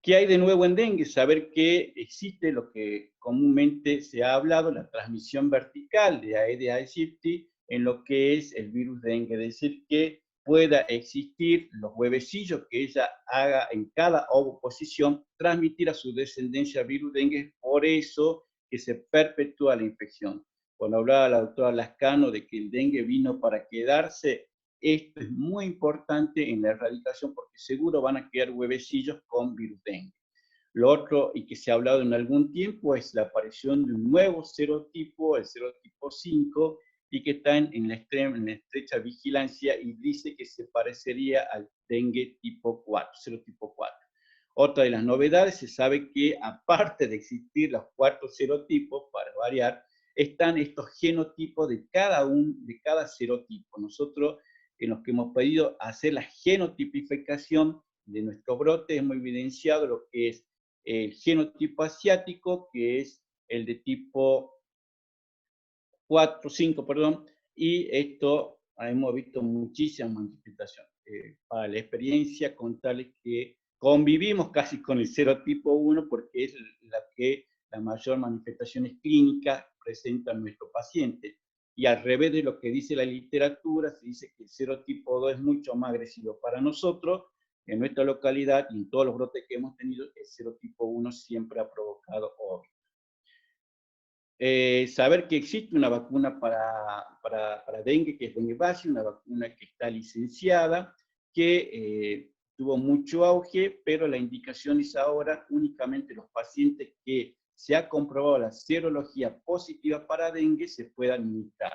¿Qué hay de nuevo en dengue? Saber que existe lo que comúnmente se ha hablado, la transmisión vertical de Aedes aegypti en lo que es el virus dengue, es decir, que pueda existir los huevecillos que ella haga en cada ovoposición, transmitir a su descendencia el virus dengue, por eso que se perpetúa la infección. Cuando hablaba la doctora Lascano de que el dengue vino para quedarse, esto es muy importante en la erradicación porque seguro van a quedar huevecillos con virus dengue. Lo otro, y que se ha hablado en algún tiempo, es la aparición de un nuevo serotipo, el serotipo 5, y que está en la estrecha vigilancia y dice que se parecería al dengue tipo 4, serotipo 4. Otra de las novedades, se sabe que aparte de existir los 4 serotipos, para variar, están estos genotipos de cada serotipo. Nosotros, en los que hemos podido hacer la genotipificación de nuestro brote, hemos evidenciado lo que es el genotipo asiático, que es el de tipo 4, 5, perdón, y esto hemos visto muchísimas manifestaciones. Para la experiencia, contarles que convivimos casi con el serotipo 1 porque es la que la mayor manifestaciones clínicas presenta nuestro paciente. Y al revés de lo que dice la literatura, se dice que el serotipo 2 es mucho más agresivo para nosotros. En nuestra localidad y en todos los brotes que hemos tenido, el serotipo 1 siempre ha provocado óbito. Saber que existe una vacuna para dengue, que es dengue base, una vacuna que está licenciada, que tuvo mucho auge, pero la indicación es ahora únicamente los pacientes que se ha comprobado la serología positiva para dengue se puedan administrar.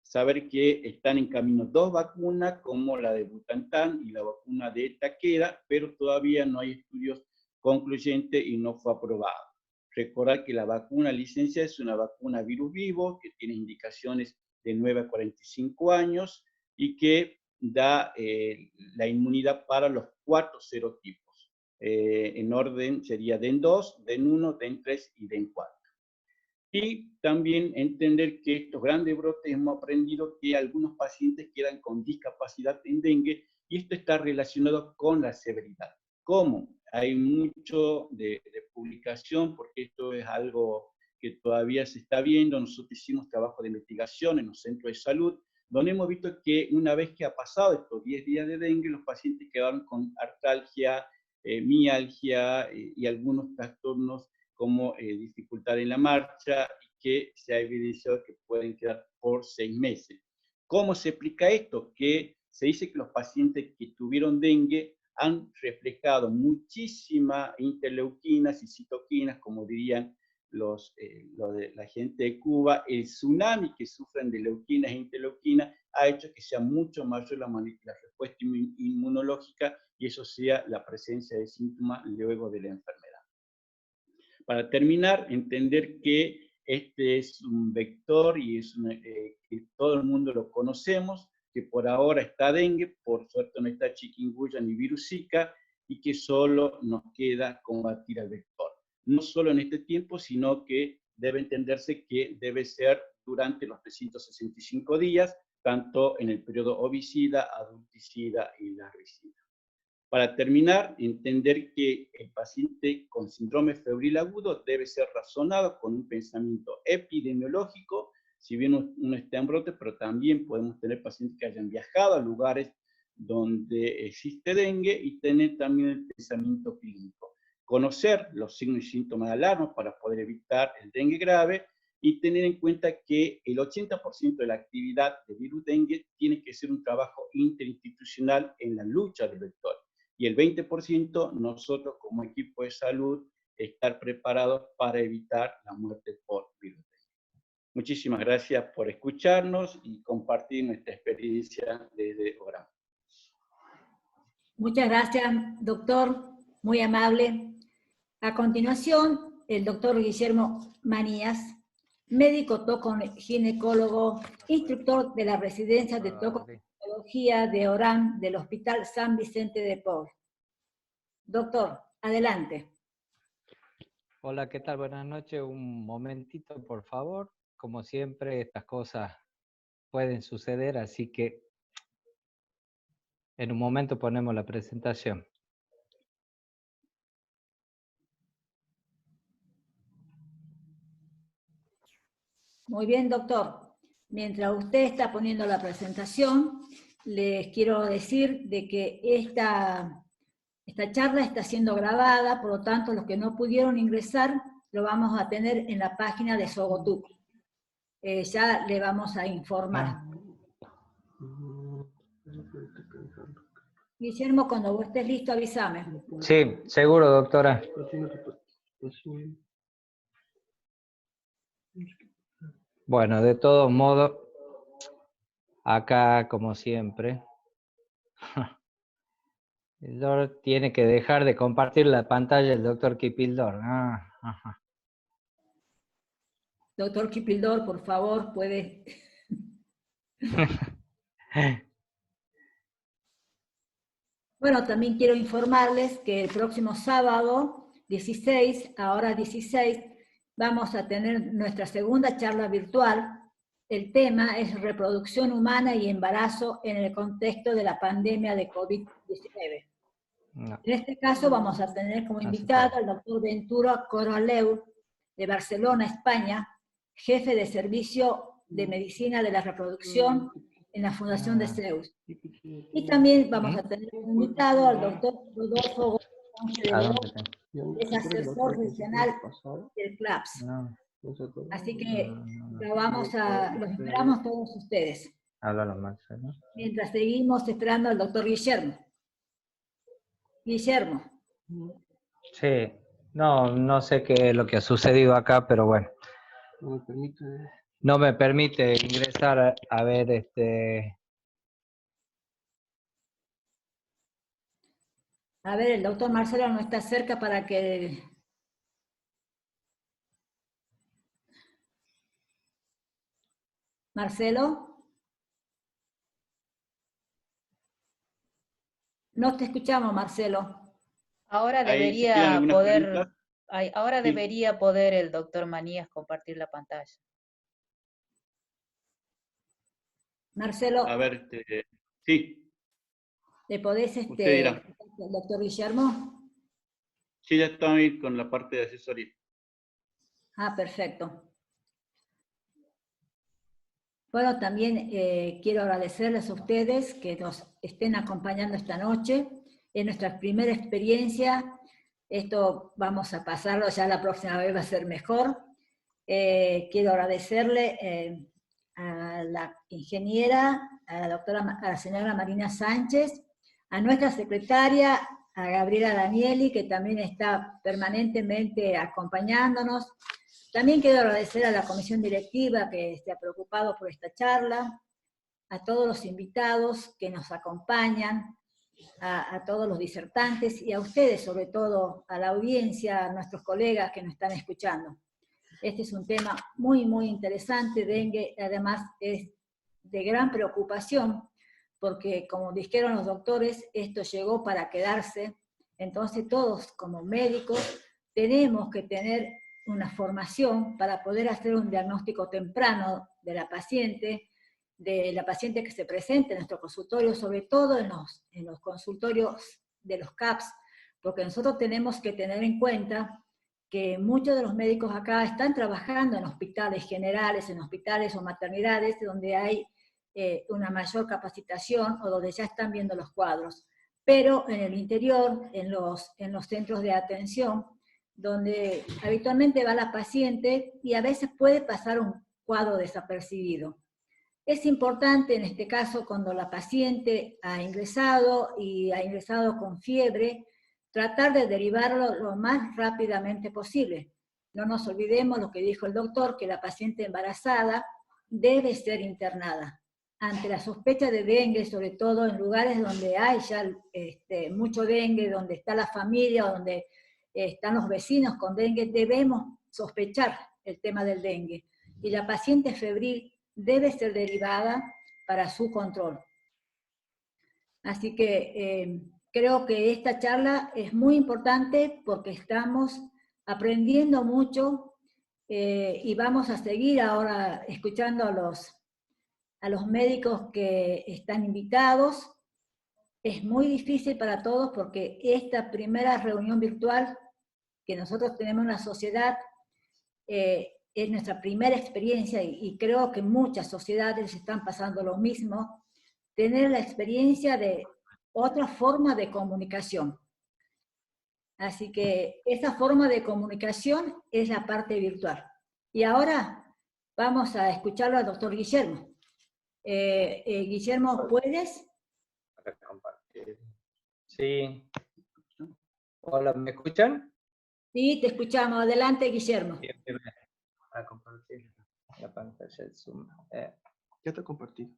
Saber que están en camino 2 vacunas, como la de Butantan y la vacuna de Takeda, pero todavía no hay estudios concluyentes y no fue aprobado. Recordar que la vacuna licenciada es una vacuna virus vivo que tiene indicaciones de 9 a 45 años y que da la inmunidad para los 4 serotipos. En orden sería DEN2, DEN1, DEN3 y DEN4. Y también entender que estos grandes brotes hemos aprendido que algunos pacientes quedan con discapacidad en dengue y esto está relacionado con la severidad. ¿Cómo? Hay mucho de publicación porque esto es algo que todavía se está viendo. Nosotros hicimos trabajo de investigación en los centros de salud, donde hemos visto que una vez que ha pasado estos 10 días de dengue, los pacientes quedaron con artralgia, mialgia y algunos trastornos como dificultad en la marcha y que se ha evidenciado que pueden quedar por 6 meses. ¿Cómo se explica esto? Que se dice que los pacientes que tuvieron dengue han reflejado muchísimas interleuquinas y citoquinas, como dirían lo de la gente de Cuba, el tsunami que sufren de leuquinas e interleuquinas ha hecho que sea mucho mayor la respuesta inmunológica y eso sea la presencia de síntomas luego de la enfermedad. Para terminar, entender que este es un vector y es que todo el mundo lo conocemos, que por ahora está dengue, por suerte no está chikungunya ni virus Zika, y que solo nos queda combatir al vector. No solo en este tiempo, sino que debe entenderse que debe ser durante los 365 días, tanto en el periodo ovicida, adulticida y larvicida. Para terminar, entender que el paciente con síndrome febril agudo debe ser razonado con un pensamiento epidemiológico, si bien uno está en brote, pero también podemos tener pacientes que hayan viajado a lugares donde existe dengue y tener también el pensamiento clínico. Conocer los signos y síntomas de alarma para poder evitar el dengue grave y tener en cuenta que el 80% de la actividad de virus dengue tiene que ser un trabajo interinstitucional en la lucha del vector. Y el 20% nosotros como equipo de salud estar preparados para evitar la muerte por virus. Muchísimas gracias por escucharnos y compartir nuestra experiencia desde Orán. Muchas gracias, doctor, muy amable. A continuación, el doctor Guillermo Manías, médico tocoginecólogo, instructor de la residencia de tocoginecología de Orán del Hospital San Vicente de Paul. Doctor, adelante. Hola, ¿qué tal? Buenas noches. Un momentito, por favor. Como siempre, estas cosas pueden suceder, así que en un momento ponemos la presentación. Muy bien, doctor. Mientras usted está poniendo la presentación, les quiero decir de que esta charla está siendo grabada, por lo tanto, los que no pudieron ingresar, lo vamos a tener en la página de Sogotuk. Ya le vamos a informar. Guillermo, cuando vos estés listo, avísame. Sí, seguro, doctora. Bueno, de todos modos, acá, como siempre, el doctor tiene que dejar de compartir la pantalla del doctor Kipildor. Doctor Kipildor, por favor, puede... Bueno, también quiero informarles que el próximo sábado, 16, a hora 16, vamos a tener nuestra segunda charla virtual. El tema es reproducción humana y embarazo en el contexto de la pandemia de COVID-19. No. En este caso vamos a tener como invitado al doctor Ventura Coroleu, de Barcelona, España, jefe de servicio de medicina de la reproducción en la Fundación de Zeus. Y también vamos a tener como invitado al doctor Rodolfo Gómez, que es asesor profesional del CLAPS. Así que los esperamos todos ustedes. Mientras seguimos esperando al doctor Guillermo. Guillermo. Sí, no sé qué es lo que ha sucedido acá, pero bueno. No me permite ingresar a ver A ver, el doctor Marcelo no está cerca para que... Marcelo. No te escuchamos, Marcelo. Ahora debería poder el doctor Manías compartir la pantalla. Marcelo. A ver, sí. ¿Le podés, doctor Guillermo? Sí, ya estoy con la parte de asesoría. Ah, perfecto. Bueno, también quiero agradecerles a ustedes que nos estén acompañando esta noche. Es nuestra primera experiencia. Esto vamos a pasarlo, ya la próxima vez va a ser mejor. Quiero agradecerle a la ingeniera, a la señora Marina Sánchez, a nuestra secretaria, a Gabriela Danieli, que también está permanentemente acompañándonos, También quiero agradecer a la comisión directiva que se ha preocupado por esta charla, a todos los invitados que nos acompañan, a todos los disertantes y a ustedes, sobre todo a la audiencia, a nuestros colegas que nos están escuchando. Este es un tema muy, muy interesante. Dengue, además, es de gran preocupación, porque como dijeron los doctores, esto llegó para quedarse. Entonces todos como médicos tenemos que tener una formación para poder hacer un diagnóstico temprano de la paciente que se presente en nuestro consultorio, sobre todo en los consultorios de los CAPS, porque nosotros tenemos que tener en cuenta que muchos de los médicos acá están trabajando en hospitales generales, en hospitales o maternidades, donde hay una mayor capacitación o donde ya están viendo los cuadros. Pero en el interior, en los centros de atención, donde habitualmente va la paciente y a veces puede pasar un cuadro desapercibido. Es importante en este caso cuando la paciente ha ingresado y ha ingresado con fiebre, tratar de derivarlo lo más rápidamente posible. No nos olvidemos lo que dijo el doctor, que la paciente embarazada debe ser internada. Ante la sospecha de dengue, sobre todo en lugares donde hay ya mucho dengue, donde está la familia, donde están los vecinos con dengue, debemos sospechar el tema del dengue. Y la paciente febril debe ser derivada para su control. Así que creo que esta charla es muy importante porque estamos aprendiendo mucho y vamos a seguir ahora escuchando a los médicos que están invitados. Es muy difícil para todos porque esta primera reunión virtual que nosotros tenemos en la sociedad es nuestra primera experiencia y creo que muchas sociedades están pasando lo mismo, tener la experiencia de otra forma de comunicación. Así que esa forma de comunicación es la parte virtual. Y ahora vamos a escucharlo al doctor Guillermo. Guillermo, ¿puedes? Para compartir. Sí. Hola, ¿me escuchan? Sí, te escuchamos. Adelante, Guillermo. Bien, para compartir la pantalla del Zoom. Ya te compartí.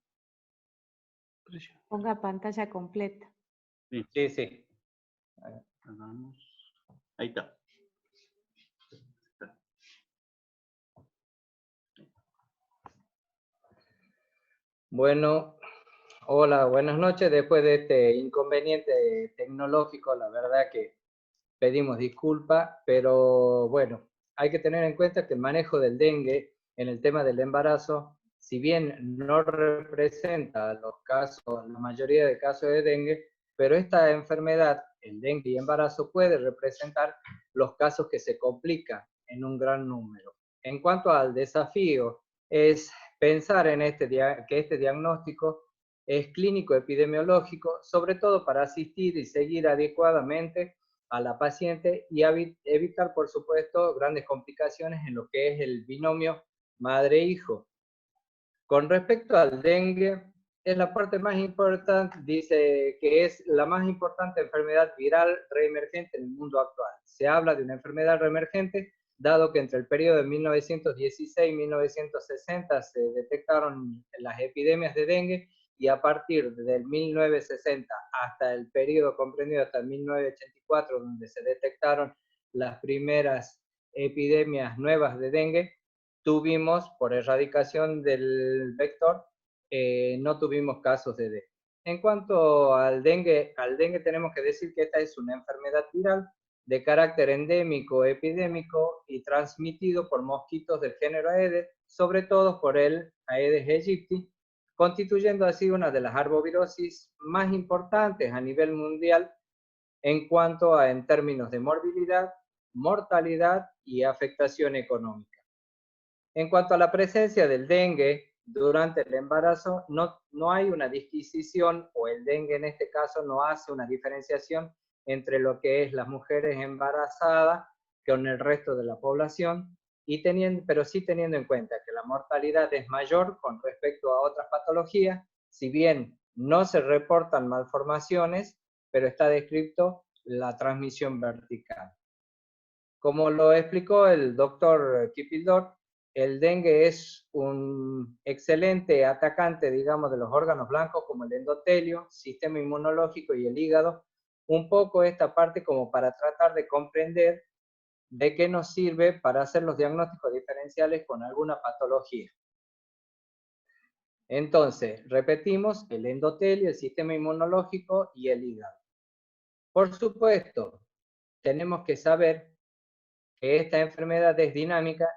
Ponga pantalla completa. Sí, sí. Ahí está. Bueno, hola, buenas noches. Después de este inconveniente tecnológico, la verdad que pedimos disculpas, pero bueno, hay que tener en cuenta que el manejo del dengue en el tema del embarazo, si bien no representa los casos, la mayoría de casos de dengue, pero esta enfermedad, el dengue y embarazo, puede representar los casos que se complican en un gran número. En cuanto al desafío, es pensar en que este diagnóstico es clínico epidemiológico, sobre todo para asistir y seguir adecuadamente a la paciente y evitar, por supuesto, grandes complicaciones en lo que es el binomio madre-hijo. Con respecto al dengue, es la parte más importante, dice que es la más importante enfermedad viral reemergente en el mundo actual. Se habla de una enfermedad reemergente, dado que entre el periodo de 1916 y 1960 se detectaron las epidemias de dengue, y a partir del 1960 hasta el periodo comprendido hasta el 1984, donde se detectaron las primeras epidemias nuevas de dengue, tuvimos, por erradicación del vector, no tuvimos casos de dengue. En cuanto al dengue tenemos que decir que esta es una enfermedad viral de carácter endémico, epidémico y transmitido por mosquitos del género Aedes, sobre todo por el Aedes aegypti, constituyendo así una de las arbovirosis más importantes a nivel mundial en términos de morbilidad, mortalidad y afectación económica. En cuanto a la presencia del dengue durante el embarazo, no hay una disquisición, o el dengue en este caso no hace una diferenciación entre lo que es las mujeres embarazadas con el resto de la población, pero sí teniendo en cuenta que la mortalidad es mayor con respecto a otras patologías, si bien no se reportan malformaciones, pero está descrito la transmisión vertical. Como lo explicó el doctor Kipildor, el dengue es un excelente atacante, digamos, de los órganos blancos como el endotelio, sistema inmunológico y el hígado. Un poco esta parte como para tratar de comprender de qué nos sirve para hacer los diagnósticos diferenciales con alguna patología. Entonces, repetimos, el endotelio, el sistema inmunológico y el hígado. Por supuesto, tenemos que saber que esta enfermedad es dinámica,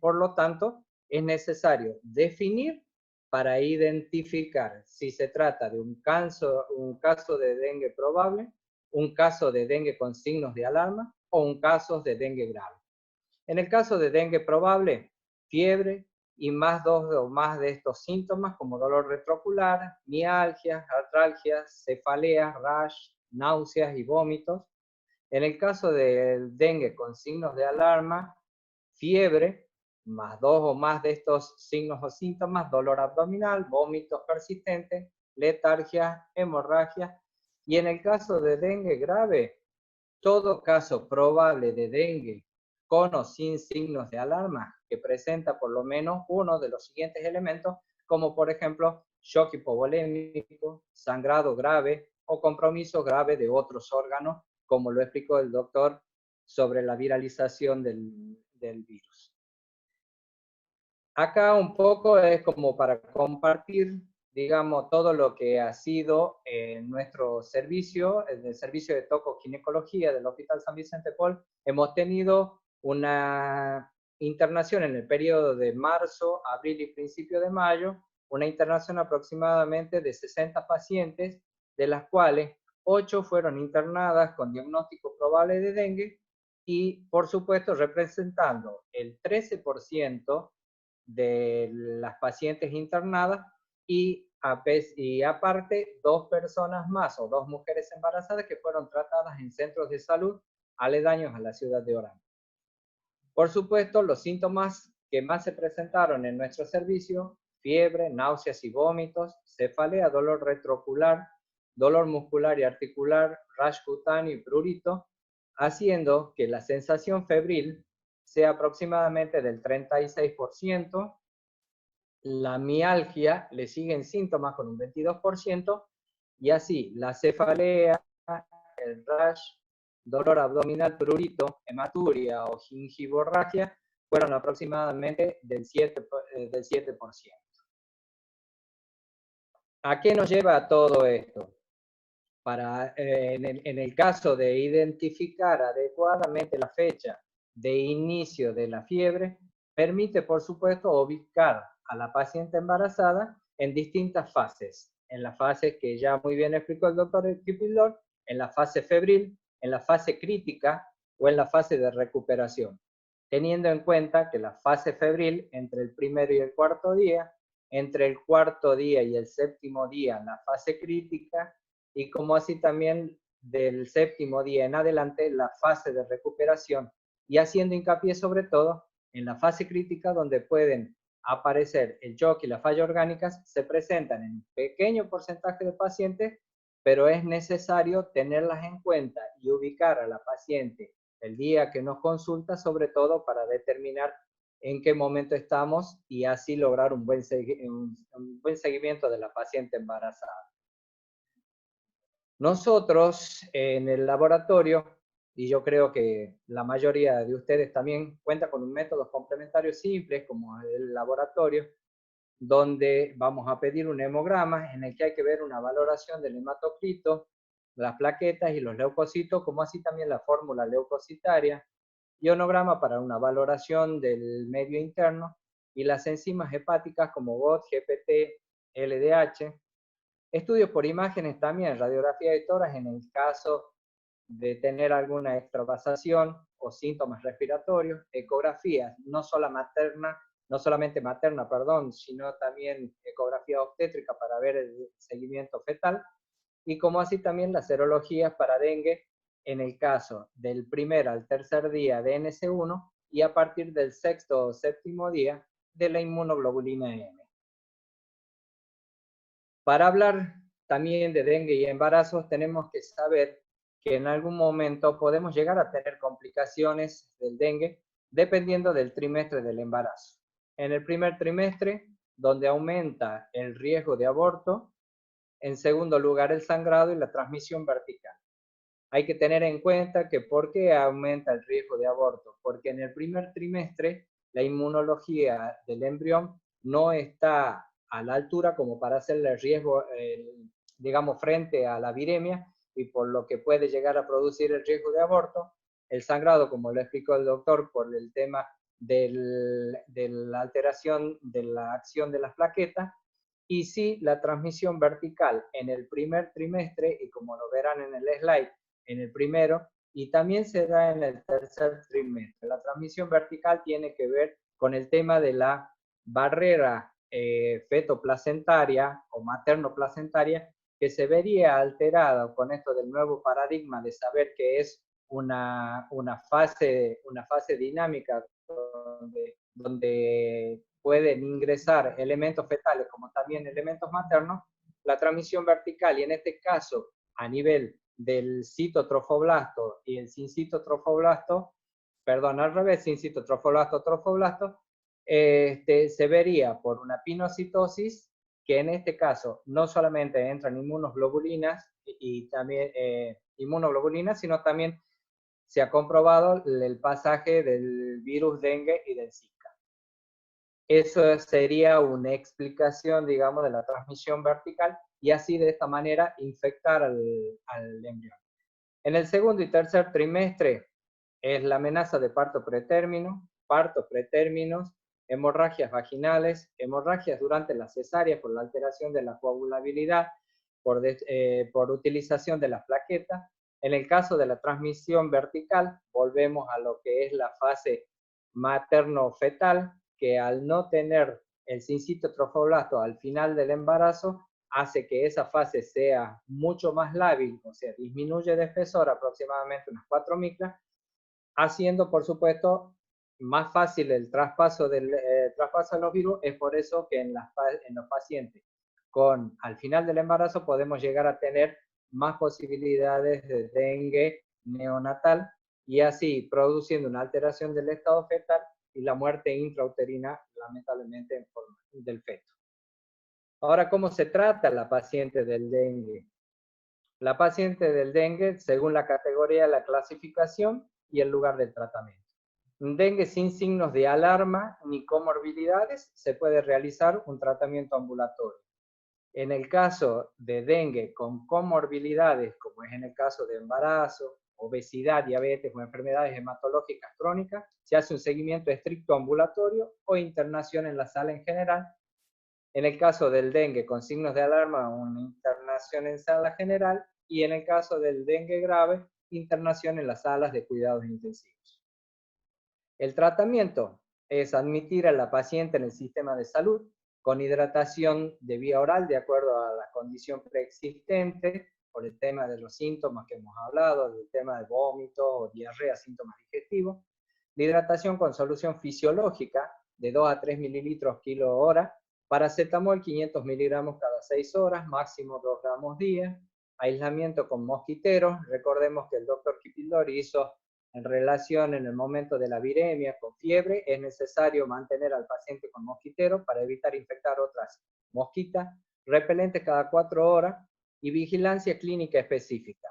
por lo tanto, es necesario definir para identificar si se trata de un caso de dengue probable, un caso de dengue con signos de alarma o un caso de dengue grave. En el caso de dengue probable, fiebre y más dos o más de estos síntomas como dolor retroocular, mialgias, artralgias, cefaleas, rash, náuseas y vómitos. En el caso del dengue con signos de alarma, fiebre, más dos o más de estos signos o síntomas, dolor abdominal, vómitos persistentes, letargia, hemorragia. Y en el caso de dengue grave, todo caso probable de dengue con o sin signos de alarma que presenta por lo menos uno de los siguientes elementos, como por ejemplo shock hipovolémico, sangrado grave o compromiso grave de otros órganos, como lo explicó el doctor sobre la viralización del virus. Acá un poco es como para compartir, digamos, todo lo que ha sido nuestro servicio, el servicio de tocoginecología del Hospital San Vicente Paul. Hemos tenido una internación en el periodo de marzo, abril y principio de mayo, una internación aproximadamente de 60 pacientes, de las cuales 8 fueron internadas con diagnóstico probable de dengue y, por supuesto, representando el 13% de las pacientes internadas y aparte 2 personas más o 2 mujeres embarazadas que fueron tratadas en centros de salud aledaños a la ciudad de Orán. Por supuesto, los síntomas que más se presentaron en nuestro servicio, fiebre, náuseas y vómitos, cefalea, dolor retroocular, dolor muscular y articular, rash cutáneo y prurito, haciendo que la sensación febril sea aproximadamente del 36%, la mialgia le siguen síntomas con un 22%, y así la cefalea, el rash, dolor abdominal, prurito, hematuria o gingivorragia fueron aproximadamente del 7%. ¿A qué nos lleva todo esto? En el caso de identificar adecuadamente la fecha de inicio de la fiebre, permite, por supuesto, ubicar a la paciente embarazada en distintas fases. En la fase que ya muy bien explicó el doctor Kipildor, en la fase febril, en la fase crítica o en la fase de recuperación, teniendo en cuenta que la fase febril, entre el primero y el cuarto día, entre el cuarto día y el séptimo día, la fase crítica, y como así también del séptimo día en adelante, la fase de recuperación, y haciendo hincapié sobre todo en la fase crítica, donde pueden aparecer el shock y la falla orgánicas, se presentan en un pequeño porcentaje de pacientes, pero es necesario tenerlas en cuenta y ubicar a la paciente el día que nos consulta, sobre todo para determinar en qué momento estamos y así lograr un buen seguimiento de la paciente embarazada. Nosotros en el laboratorio, y yo creo que la mayoría de ustedes también cuenta con un método complementario simple como el laboratorio, donde vamos a pedir un hemograma en el que hay que ver una valoración del hematocrito, las plaquetas y los leucocitos, como así también la fórmula leucocitaria, ionograma para una valoración del medio interno y las enzimas hepáticas como GOT, GPT, LDH, estudios por imágenes también, radiografía de tórax en el caso de tener alguna extravasación o síntomas respiratorios, ecografías, no solamente materna, sino también ecografía obstétrica para ver el seguimiento fetal, y como así también las serologías para dengue en el caso del primer al tercer día de NS1 y a partir del sexto o séptimo día de la inmunoglobulina M. Para hablar también de dengue y embarazos tenemos que saber que en algún momento podemos llegar a tener complicaciones del dengue dependiendo del trimestre del embarazo. En el primer trimestre, donde aumenta el riesgo de aborto, en segundo lugar el sangrado y la transmisión vertical. Hay que tener en cuenta que ¿por qué aumenta el riesgo de aborto? Porque en el primer trimestre la inmunología del embrión no está a la altura como para hacerle el riesgo, digamos, frente a la viremia, y por lo que puede llegar a producir el riesgo de aborto. El sangrado, como lo explicó el doctor, por el tema de la alteración de la acción de las plaquetas, y sí, la transmisión vertical en el primer trimestre, y como lo verán en el slide, en el primero, y también se da en el tercer trimestre. La transmisión vertical tiene que ver con el tema de la barrera feto-placentaria o materno-placentaria, que se vería alterada con esto del nuevo paradigma de saber que es una fase dinámica donde pueden ingresar elementos fetales como también elementos maternos. La transmisión vertical, y en este caso a nivel del citotrofoblasto y el sincitotrofoblasto, perdón, al revés, sincitotrofoblasto, trofoblasto, se vería por una pinocitosis, que en este caso no solamente entran inmunoglobulinas y también inmunoglobulinas, sino también se ha comprobado el pasaje del virus dengue y del Zika. Eso sería una explicación, digamos, de la transmisión vertical, y así de esta manera infectar al embrión. En el segundo y tercer trimestre es la amenaza de partos pretérminos, hemorragias vaginales, hemorragias durante la cesárea por la alteración de la coagulabilidad, por utilización de las plaquetas. En el caso de la transmisión vertical, volvemos a lo que es la fase materno-fetal, que al no tener el sincitotrofoblasto al final del embarazo, hace que esa fase sea mucho más lábil, o sea, disminuye de espesor aproximadamente unas 4 micras, haciendo, por supuesto, más fácil el traspaso de los virus. Es por eso que en los pacientes al final del embarazo podemos llegar a tener más posibilidades de dengue neonatal, y así produciendo una alteración del estado fetal y la muerte intrauterina, lamentablemente, en forma del feto. Ahora, ¿cómo se trata la paciente del dengue? La paciente del dengue, según la categoría, la clasificación y el lugar del tratamiento. Un dengue sin signos de alarma ni comorbilidades, se puede realizar un tratamiento ambulatorio. En el caso de dengue con comorbilidades, como es en el caso de embarazo, obesidad, diabetes o enfermedades hematológicas crónicas, se hace un seguimiento estricto ambulatorio o internación en la sala en general. En el caso del dengue con signos de alarma, una internación en sala general, y en el caso del dengue grave, internación en las salas de cuidados intensivos. El tratamiento es admitir a la paciente en el sistema de salud con hidratación de vía oral de acuerdo a la condición preexistente, por el tema de los síntomas que hemos hablado, del tema de vómito o diarrea, síntomas digestivos. La hidratación con solución fisiológica de 2 a 3 mililitros kilo hora, paracetamol 500 miligramos cada 6 horas, máximo 2 gramos día. Aislamiento con mosquiteros. Recordemos que el doctor Kipildori hizo en relación en el momento de la viremia con fiebre, es necesario mantener al paciente con mosquitero para evitar infectar otras mosquitas, repelente cada 4 horas y vigilancia clínica específica.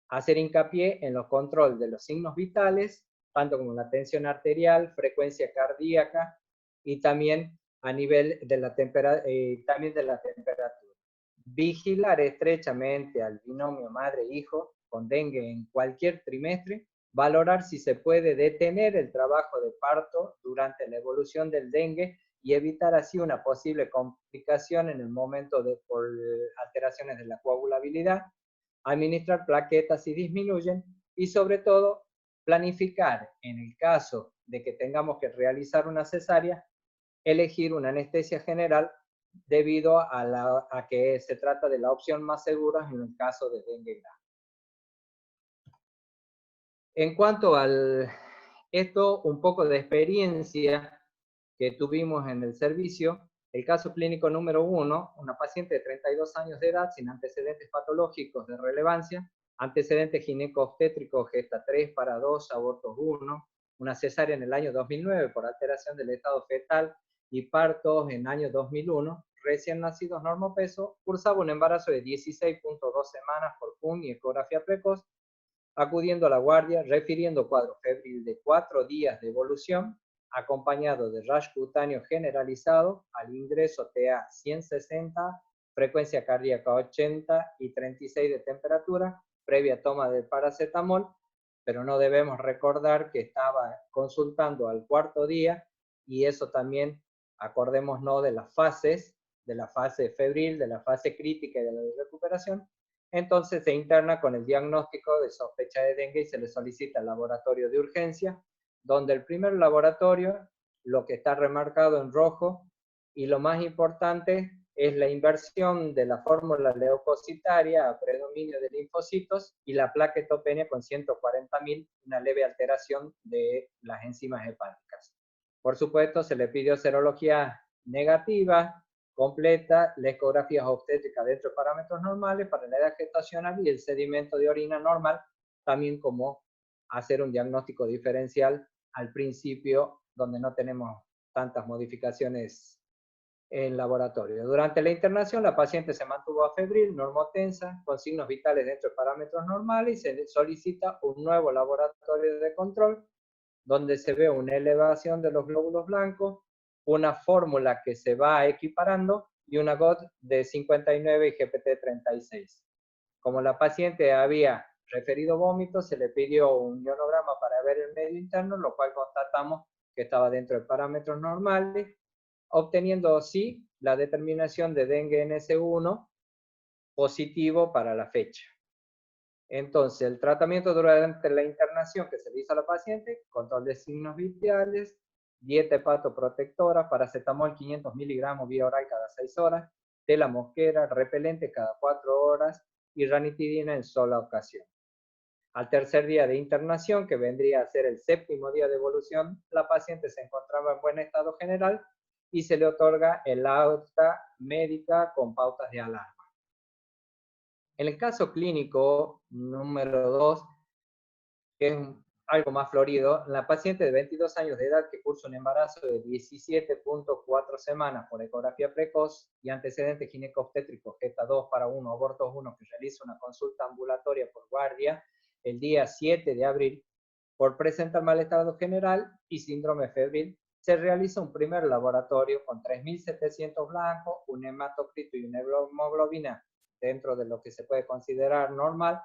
Hacer hincapié en los controles de los signos vitales, tanto como la tensión arterial, frecuencia cardíaca y también a nivel de la temperatura. Vigilar estrechamente al binomio madre-hijo con dengue en cualquier trimestre. Valorar si se puede detener el trabajo de parto durante la evolución del dengue y evitar así una posible complicación en el momento por alteraciones de la coagulabilidad. Administrar plaquetas si disminuyen y sobre todo planificar, en el caso de que tengamos que realizar una cesárea, elegir una anestesia general debido a que se trata de la opción más segura en el caso de dengue grave. En cuanto esto, un poco de experiencia que tuvimos en el servicio, el caso clínico número 1, una paciente de 32 años de edad sin antecedentes patológicos de relevancia, antecedentes ginecobstétricos, gesta 3, para 2, abortos 1, una cesárea en el año 2009 por alteración del estado fetal y partos en año 2001, recién nacidos normopeso, cursaba un embarazo de 16.2 semanas por PUM y ecografía precoz, acudiendo a la guardia, refiriendo cuadro febril de 4 días de evolución, acompañado de rash cutáneo generalizado, al ingreso TA 160, frecuencia cardíaca 80 y 36 de temperatura, previa toma del paracetamol, pero no debemos recordar que estaba consultando al 4.º día, y eso también, acordémonos de las fases, de la fase febril, de la fase crítica y de la recuperación. Entonces se interna con el diagnóstico de sospecha de dengue y se le solicita el laboratorio de urgencia, donde el primer laboratorio, lo que está remarcado en rojo, y lo más importante es la inversión de la fórmula leucocitaria a predominio de linfocitos y la plaquetopenia con 140.000, una leve alteración de las enzimas hepáticas. Por supuesto, se le pidió serología negativa, completa, la ecografía obstétrica dentro de parámetros normales para la edad gestacional y el sedimento de orina normal, también como hacer un diagnóstico diferencial al principio, donde no tenemos tantas modificaciones en laboratorio. Durante la internación, la paciente se mantuvo afebril, normotensa, con signos vitales dentro de parámetros normales, y se le solicita un nuevo laboratorio de control, donde se ve una elevación de los glóbulos blancos, una fórmula que se va equiparando y una GOT de 59 y GPT 36. Como la paciente había referido vómitos, se le pidió un ionograma para ver el medio interno, lo cual constatamos que estaba dentro de parámetros normales, obteniendo así la determinación de dengue NS1 positivo para la fecha. Entonces, el tratamiento durante la internación que se le hizo a la paciente, control de signos vitales, dieta hepatoprotectora, paracetamol 500 miligramos vía oral cada 6 horas, tela mosquera, repelente cada 4 horas y ranitidina en sola ocasión. Al tercer día de internación, que vendría a ser el 7.º día de evolución, la paciente se encontraba en buen estado general y se le otorga el alta médica con pautas de alarma. En el caso clínico número 2, que es algo más florido, la paciente de 22 años de edad que cursa un embarazo de 17.4 semanas por ecografía precoz y antecedentes ginecobstétricos, gesta 2 para 1, abortos 1, que realiza una consulta ambulatoria por guardia el día 7 de abril, por presentar mal estado general y síndrome febril, se realiza un primer laboratorio con 3.700 blancos, un hematocrito y una hemoglobina dentro de lo que se puede considerar normal,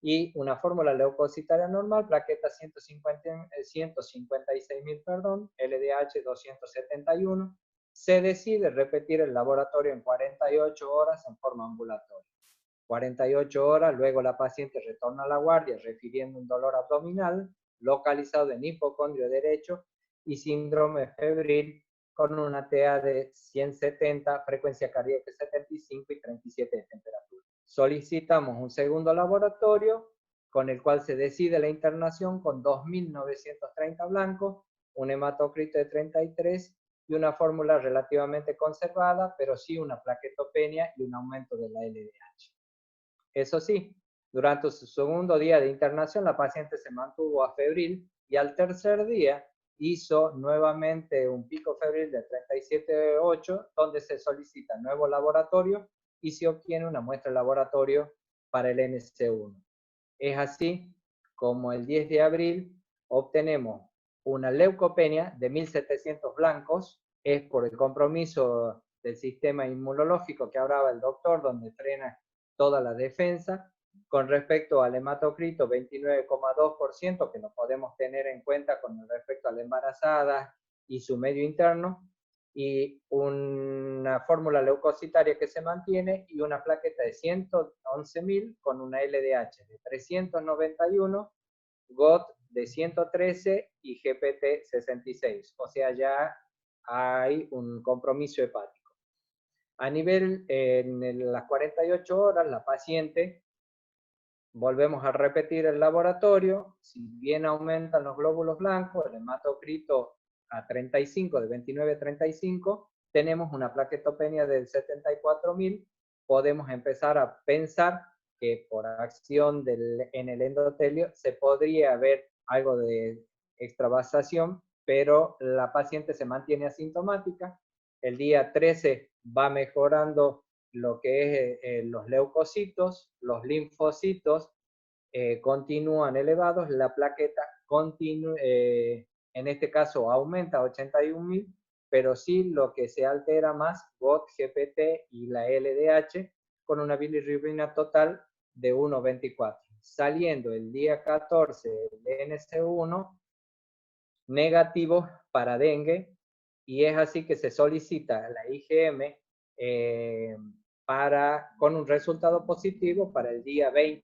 y una fórmula leucocitaria normal, plaqueta 156.000, LDH 271. Se decide repetir el laboratorio en 48 horas en forma ambulatoria. 48 horas, luego la paciente retorna a la guardia refiriendo un dolor abdominal localizado en hipocondrio derecho y síndrome febril con una TA de 170, frecuencia cardíaca 75 y 37 de temperatura. Solicitamos un segundo laboratorio con el cual se decide la internación con 2.930 blancos, un hematocrito de 33 y una fórmula relativamente conservada, pero sí una plaquetopenia y un aumento de la LDH. Eso sí, durante su segundo día de internación la paciente se mantuvo afebril y al tercer día hizo nuevamente un pico febril de 37,8, donde se solicita nuevo laboratorio y se obtiene una muestra de laboratorio para el NC1. Es así como el 10 de abril obtenemos una leucopenia de 1.700 blancos, es por el compromiso del sistema inmunológico que hablaba el doctor, donde frena toda la defensa. Con respecto al hematocrito, 29,2%, que lo podemos tener en cuenta con respecto a la embarazada y su medio interno, y una fórmula leucocitaria que se mantiene y una plaqueta de 111.000 con una LDH de 391, GOT de 113 y GPT 66. O sea, ya hay un compromiso hepático. A nivel, en las 48 horas, la paciente, volvemos a repetir el laboratorio, si bien aumentan los glóbulos blancos, el hematocrito a 35, de 29 a 35, tenemos una plaquetopenia del 74.000, podemos empezar a pensar que por acción en el endotelio se podría ver algo de extravasación, pero la paciente se mantiene asintomática. El día 13 va mejorando lo que es los leucocitos, los linfocitos continúan elevados, la plaqueta en este caso aumenta a 81.000, pero sí lo que se altera más, GOT, GPT y la LDH, con una bilirrubina total de 1,24. Saliendo el día 14 el NC1 negativo para dengue, y es así que se solicita la IgM con un resultado positivo para el día 20,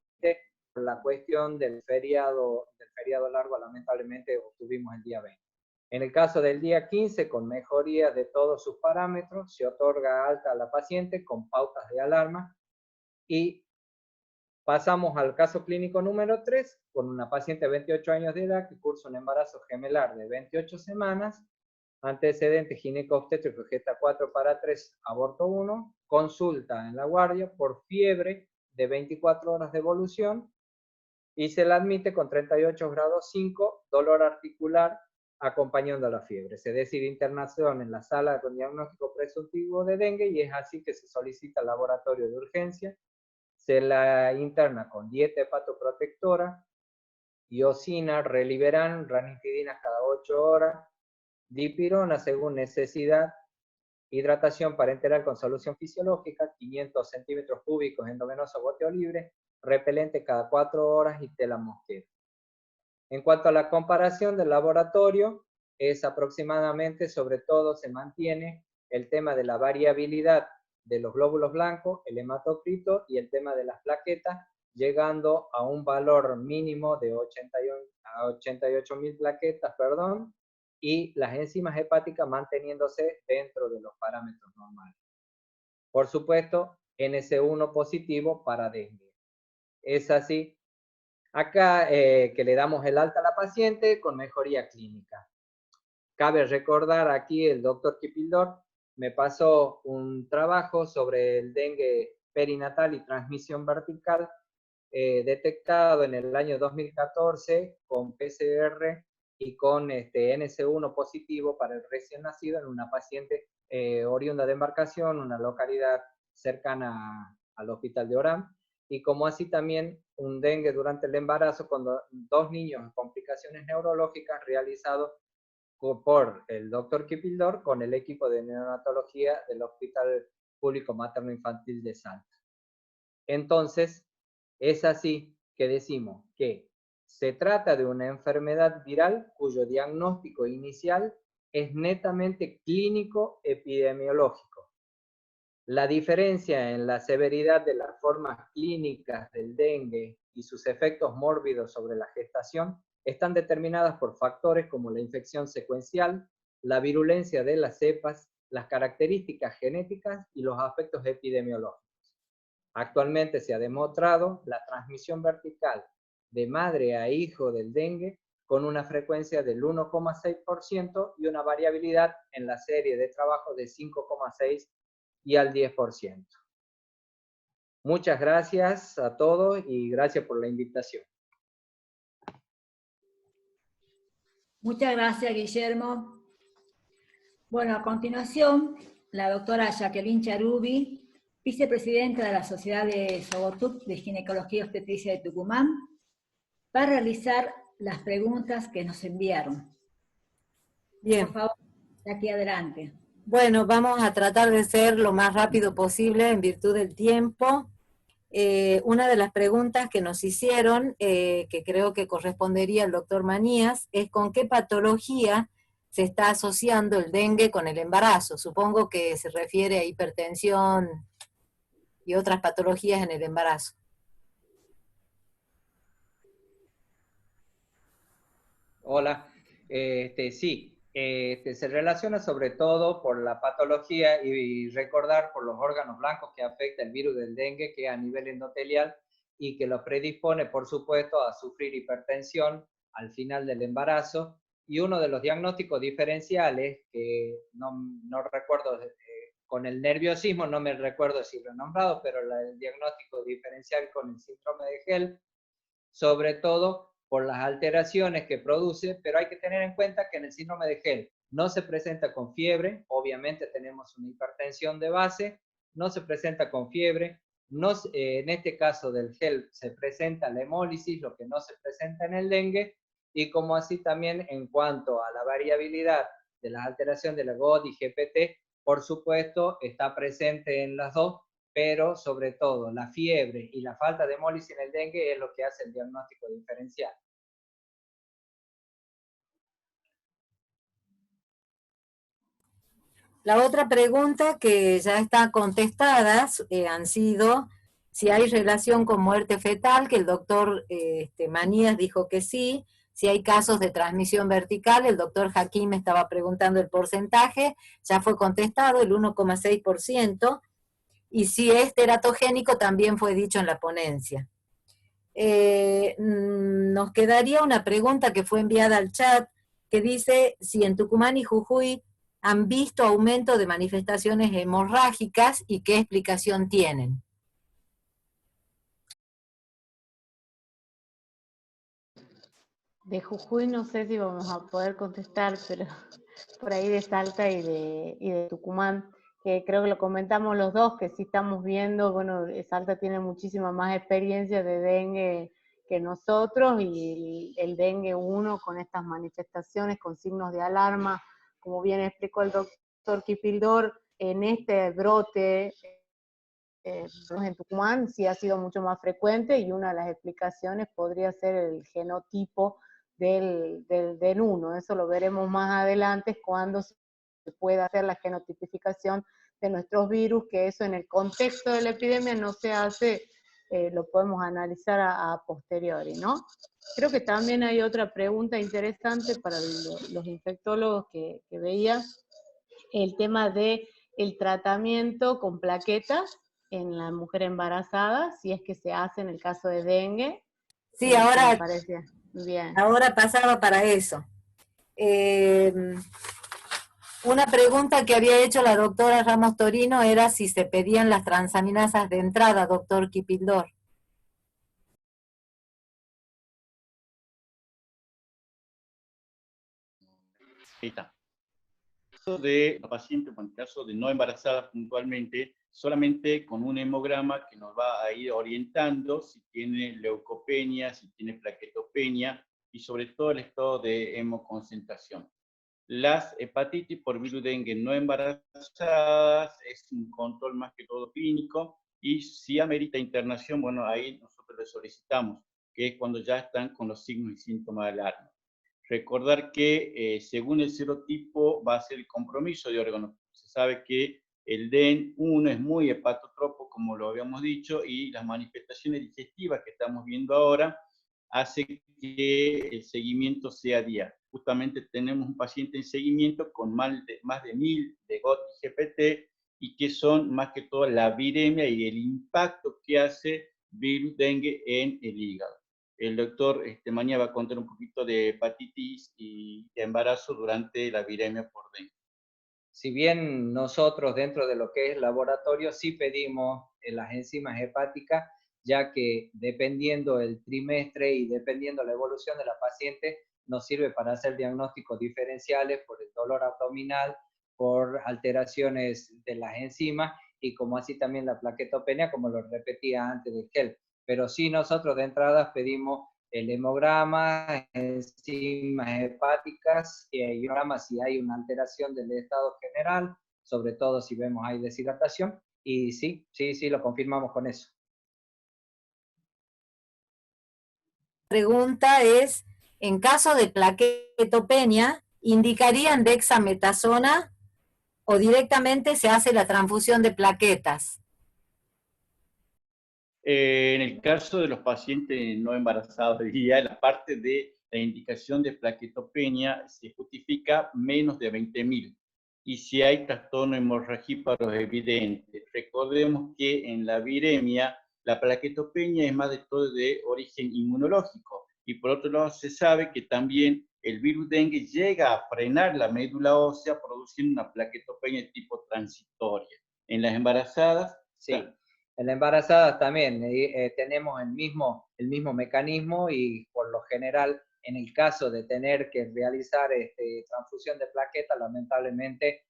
por la cuestión del feriado largo, lamentablemente obtuvimos el día 20. En el caso del día 15, con mejoría de todos sus parámetros, se otorga alta a la paciente con pautas de alarma, y pasamos al caso clínico número 3, con una paciente de 28 años de edad que cursa un embarazo gemelar de 28 semanas, antecedente gineco-obstétrico Gesta 4 para 3, aborto 1, consulta en la guardia por fiebre de 24 horas de evolución, y se la admite con 38 grados 5, dolor articular acompañando a la fiebre. Se decide internación en la sala con diagnóstico presuntivo de dengue, y es así que se solicita el laboratorio de urgencia. Se la interna con dieta hepatoprotectora, iosina, Reliberan, ranitidina cada 8 horas, dipirona según necesidad, hidratación parenteral con solución fisiológica, 500 centímetros cúbicos endovenoso goteo libre, repelente cada 4 horas y tela mosquera. En cuanto a la comparación del laboratorio, es aproximadamente, sobre todo se mantiene el tema de la variabilidad de los glóbulos blancos, el hematocrito y el tema de las plaquetas, llegando a un valor mínimo de 88.000 plaquetas, y las enzimas hepáticas manteniéndose dentro de los parámetros normales. Por supuesto, NC1 positivo para dengue. Es así. Acá que le damos el alta a la paciente con mejoría clínica. Cabe recordar aquí el doctor Kipildor me pasó un trabajo sobre el dengue perinatal y transmisión vertical detectado en el año 2014 con PCR y con NC1 positivo para el recién nacido en una paciente oriunda de Embarcación, una localidad cercana al hospital de Orán, y como así también un dengue durante el embarazo con 2 niños con complicaciones neurológicas realizado por el doctor Kipildor con el equipo de neonatología del Hospital Público Materno Infantil de Salta. Entonces, es así que decimos que se trata de una enfermedad viral cuyo diagnóstico inicial es netamente clínico epidemiológico. La diferencia en la severidad de las formas clínicas del dengue y sus efectos mórbidos sobre la gestación están determinadas por factores como la infección secuencial, la virulencia de las cepas, las características genéticas y los aspectos epidemiológicos. Actualmente se ha demostrado la transmisión vertical de madre a hijo del dengue con una frecuencia del 1,6% y una variabilidad en la serie de trabajo de 5,6 y al 10%. Muchas gracias a todos y gracias por la invitación. Muchas gracias, Guillermo. Bueno, a continuación, la doctora Jacqueline Charubi, vicepresidenta de la Sociedad de Sogotuc de Ginecología y Obstetricia de Tucumán, va a realizar las preguntas que nos enviaron. Bien. Por favor, aquí adelante. Bueno, vamos a tratar de ser lo más rápido posible en virtud del tiempo. Una de las preguntas que nos hicieron, que creo que correspondería al doctor Manías, es con qué patología se está asociando el dengue con el embarazo. Supongo que se refiere a hipertensión y otras patologías en el embarazo. Hola, sí, se relaciona sobre todo por la patología y recordar por los órganos blancos que afecta el virus del dengue, que a nivel endotelial y que lo predispone, por supuesto, a sufrir hipertensión al final del embarazo. Y uno de los diagnósticos diferenciales, que no recuerdo con el nerviosismo, no me recuerdo si lo he nombrado, pero el diagnóstico diferencial con el síndrome de Gell, sobre todo por las alteraciones que produce, pero hay que tener en cuenta que en el síndrome de Gell no se presenta con fiebre, obviamente tenemos una hipertensión de base, no se presenta con fiebre, no, en este caso del Gell se presenta la hemólisis, lo que no se presenta en el dengue, y como así también en cuanto a la variabilidad de las alteraciones de la GOT y GPT, por supuesto está presente en las dos, pero sobre todo la fiebre y la falta de hemólisis en el dengue es lo que hace el diagnóstico diferencial. La otra pregunta que ya está contestada han sido si hay relación con muerte fetal, que el doctor Manías dijo que sí, si hay casos de transmisión vertical, el doctor Hakim me estaba preguntando el porcentaje, ya fue contestado, el 1,6%, y si es teratogénico también fue dicho en la ponencia. Nos quedaría una pregunta que fue enviada al chat, que dice si en Tucumán y Jujuy han visto aumento de manifestaciones hemorrágicas y qué explicación tienen. De Jujuy no sé si vamos a poder contestar, pero por ahí de Salta y de Tucumán, que creo que lo comentamos los dos, que sí estamos viendo, bueno, Salta tiene muchísima más experiencia de dengue que nosotros, y el dengue 1 con estas manifestaciones, con signos de alarma, como bien explicó el doctor Kipildor, en este brote en Tucumán sí ha sido mucho más frecuente, y una de las explicaciones podría ser el genotipo del 1. Eso lo veremos más adelante cuando se pueda hacer la genotipificación de nuestros virus, que eso en el contexto de la epidemia no se hace, lo podemos analizar a posteriori, ¿no? Creo que también hay otra pregunta interesante para los infectólogos que veía, el tema de el tratamiento con plaquetas en la mujer embarazada, si es que se hace en el caso de dengue. Sí, ahora, bien. Ahora pasaba para eso. Una pregunta que había hecho la doctora Ramos Torino era si se pedían las transaminasas de entrada, doctor Kipildor. Ahí está. De la paciente, en el caso de no embarazadas puntualmente, solamente con un hemograma que nos va a ir orientando si tiene leucopenia, si tiene plaquetopenia y sobre todo el estado de hemoconcentración. Las hepatitis por virus dengue no embarazadas es un control más que todo clínico, y si amerita internación, bueno, ahí nosotros le solicitamos, que es cuando ya están con los signos y síntomas de alarma. Recordar que según el serotipo va a ser el compromiso de órganos. Se sabe que el DEN1 es muy hepatotropo, como lo habíamos dicho, y las manifestaciones digestivas que estamos viendo ahora hace que el seguimiento sea diario. Justamente tenemos un paciente en seguimiento con más de 1000 de GOT y GPT, y que son más que todo la viremia y el impacto que hace virus dengue en el hígado. El doctor Mañá va a contar un poquito de hepatitis y de embarazo durante la viremia por dengue. Si bien nosotros dentro de lo que es laboratorio sí pedimos las enzimas hepáticas, ya que dependiendo el trimestre y dependiendo la evolución de la paciente, nos sirve para hacer diagnósticos diferenciales por el dolor abdominal, por alteraciones de las enzimas, y como así también la plaquetopenia, como lo repetía antes de Gell. Pero sí nosotros de entrada pedimos el hemograma, enzimas hepáticas, y hemograma si hay una alteración del estado general, sobre todo si vemos hay deshidratación, y sí, lo confirmamos con eso. Pregunta es, en caso de plaquetopenia, ¿indicarían dexametasona o directamente se hace la transfusión de plaquetas? En el caso de los pacientes no embarazados, diría, la parte de la indicación de plaquetopenia se justifica menos de 20.000. Y si hay trastorno hemorragíparo evidente, recordemos que en la viremia la plaquetopenia es más de todo de origen inmunológico. Y por otro lado se sabe que también el virus dengue llega a frenar la médula ósea produciendo una plaquetopenia de tipo transitoria. En las embarazadas, Sí, en las embarazadas también tenemos el mismo mecanismo y por lo general, en el caso de tener que realizar transfusión de plaquetas, lamentablemente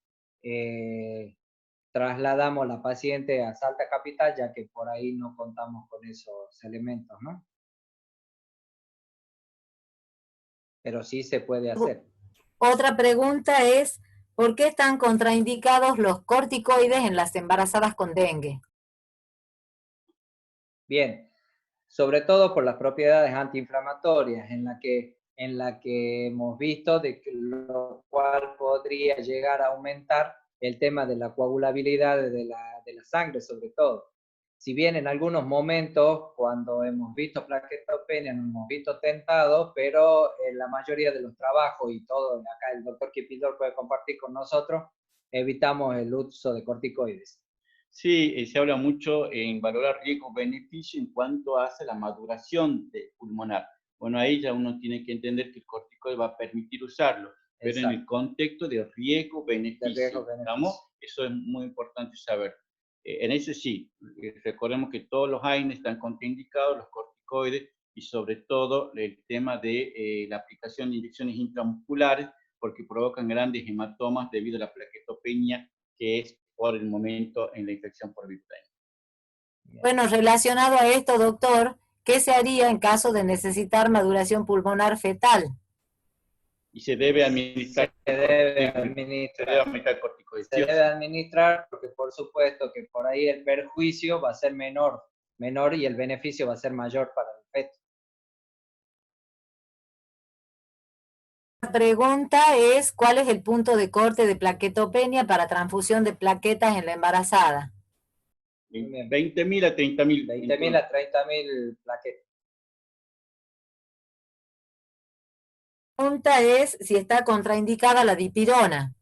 trasladamos a la paciente a Salta Capital, ya que por ahí no contamos con esos elementos, ¿no? Pero sí se puede hacer. Otra pregunta es, ¿por qué están contraindicados los corticoides en las embarazadas con dengue? Bien, sobre todo por las propiedades antiinflamatorias, en la que hemos visto de que lo cual podría llegar a aumentar el tema de la coagulabilidad de la sangre, sobre todo. Si bien en algunos momentos, cuando hemos visto plaquetopenia, nos hemos visto tentados, pero en la mayoría de los trabajos y todo, acá el doctor Kipildor puede compartir con nosotros, evitamos el uso de corticoides. Sí, se habla mucho en valorar riesgo-beneficio en cuanto hace la maduración pulmonar. Bueno, ahí ya uno tiene que entender que el corticoide va a permitir usarlo, pero Exacto. en el contexto de riesgo-beneficio, eso es muy importante saber. En ese sí, recordemos que todos los AINE están contraindicados, los corticoides, y sobre todo el tema de la aplicación de inyecciones intramusculares, porque provocan grandes hematomas debido a la plaquetopenia, que es por el momento en la infección por virus. Bueno, relacionado a esto, doctor, ¿qué se haría en caso de necesitar maduración pulmonar fetal? Y se debe administrar. Se debe administrar corticoides. Se debe administrar porque por supuesto que por ahí el perjuicio va a ser menor y el beneficio va a ser mayor para el feto. La pregunta es, ¿cuál es el punto de corte de plaquetopenia para transfusión de plaquetas en la embarazada? 20.000 a 30.000. 20.000 a 30.000 plaquetas. La pregunta es si está contraindicada la dipirona.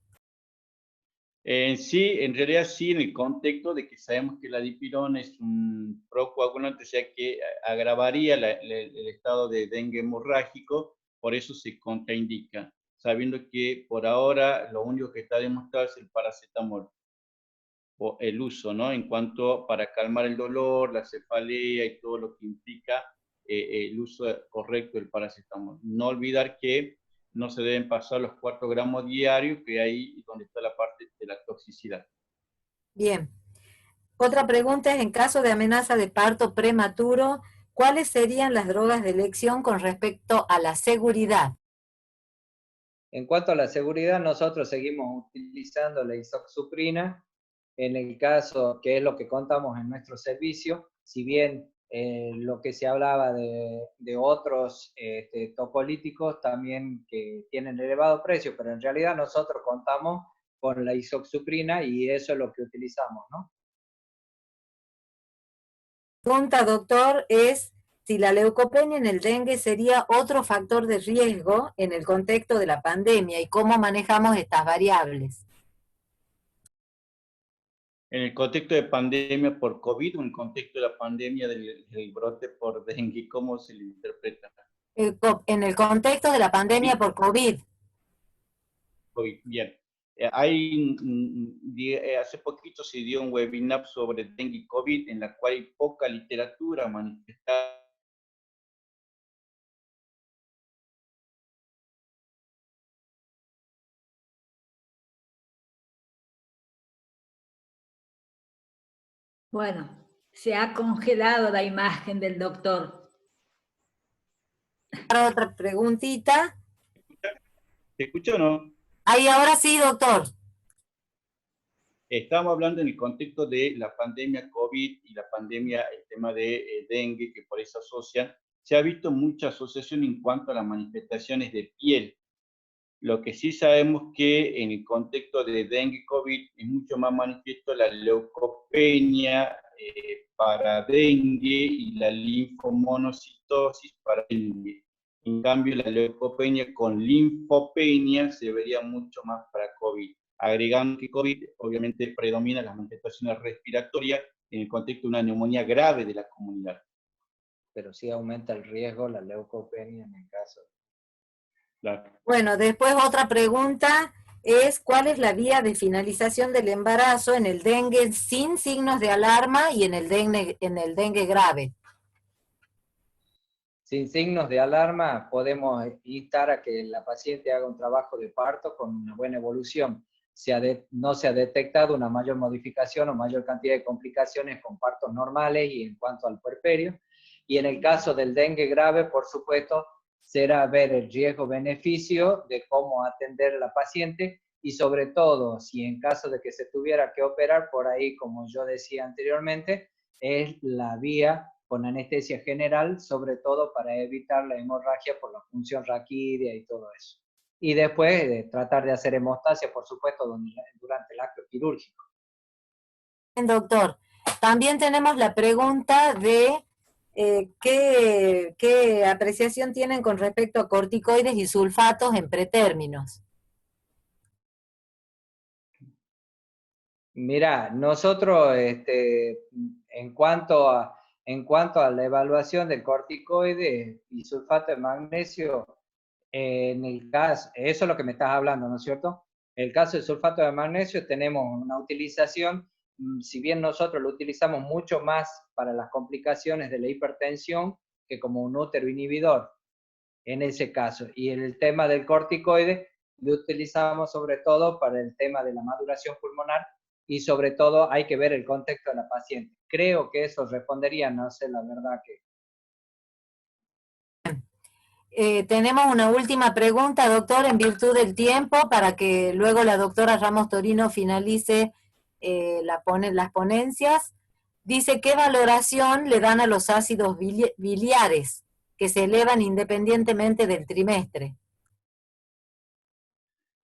Sí, en realidad sí, en el contexto de que sabemos que la dipirona es un procoagulante, o sea que agravaría el estado de dengue hemorrágico, por eso se contraindica, sabiendo que por ahora lo único que está demostrado es el paracetamol, o el uso, ¿no? En cuanto para calmar el dolor, la cefalea y todo lo que implica el uso correcto del paracetamol. No olvidar que no se deben pasar los 4 gramos diarios, que ahí donde está la parte de la toxicidad. Bien. Otra pregunta es, en caso de amenaza de parto prematuro, ¿cuáles serían las drogas de elección con respecto a la seguridad? En cuanto a la seguridad, nosotros seguimos utilizando la isoxsuprina. En el caso, que es lo que contamos en nuestro servicio, si bien lo que se hablaba de otros topolíticos también que tienen elevado precio, pero en realidad nosotros contamos con la isoxsuprina y eso es lo que utilizamos, ¿no? La pregunta, doctor, es si la leucopenia en el dengue sería otro factor de riesgo en el contexto de la pandemia y cómo manejamos estas variables. En el contexto de pandemia por COVID o en el contexto de la pandemia del brote por dengue, ¿cómo se le interpreta? En el contexto de la pandemia por COVID. COVID, bien. Hace poquito se dio un webinar sobre dengue y COVID en la cual hay poca literatura manifestada. Bueno, se ha congelado la imagen del doctor. Otra preguntita. ¿Se escucha o no? Ahí, ahora sí, doctor. Estamos hablando en el contexto de la pandemia COVID y la pandemia, el tema de dengue, que por eso asocian. Se ha visto mucha asociación en cuanto a las manifestaciones de piel. Lo que sí sabemos que en el contexto de dengue COVID es mucho más manifiesto la leucopenia para dengue y la linfomonocitosis para dengue. En cambio, la leucopenia con linfopenia se vería mucho más para COVID. Agregando que COVID obviamente predomina las manifestaciones respiratorias en el contexto de una neumonía grave de la comunidad. Pero sí aumenta el riesgo la leucopenia en el caso. Claro. Bueno, después otra pregunta es cuál es la vía de finalización del embarazo en el dengue sin signos de alarma y en el dengue grave. Sin signos de alarma, podemos instar a que la paciente haga un trabajo de parto con una buena evolución. No se ha detectado una mayor modificación o mayor cantidad de complicaciones con partos normales y en cuanto al puerperio. Y en el caso del dengue grave, por supuesto, será ver el riesgo-beneficio de cómo atender a la paciente y sobre todo, si en caso de que se tuviera que operar, por ahí, como yo decía anteriormente, es la vía con anestesia general, sobre todo para evitar la hemorragia por la función raquídea y todo eso. Y después tratar de hacer hemostasia, por supuesto, durante el acto quirúrgico. Doctor, también tenemos la pregunta de ¿qué apreciación tienen con respecto a corticoides y sulfatos en pretérminos? Mira, nosotros, en cuanto a la evaluación del corticoide y sulfato de magnesio, en el caso, eso es lo que me estás hablando, ¿no es cierto? En el caso del sulfato de magnesio tenemos una utilización, si bien nosotros lo utilizamos mucho más para las complicaciones de la hipertensión que como un útero inhibidor, en ese caso. Y el tema del corticoide lo utilizamos sobre todo para el tema de la maduración pulmonar y sobre todo hay que ver el contexto de la paciente. Creo que eso respondería, no sé la verdad que... Tenemos una última pregunta, doctor, en virtud del tiempo, para que luego la doctora Ramos Torino finalice las ponencias. Dice, ¿qué valoración le dan a los ácidos biliares que se elevan independientemente del trimestre?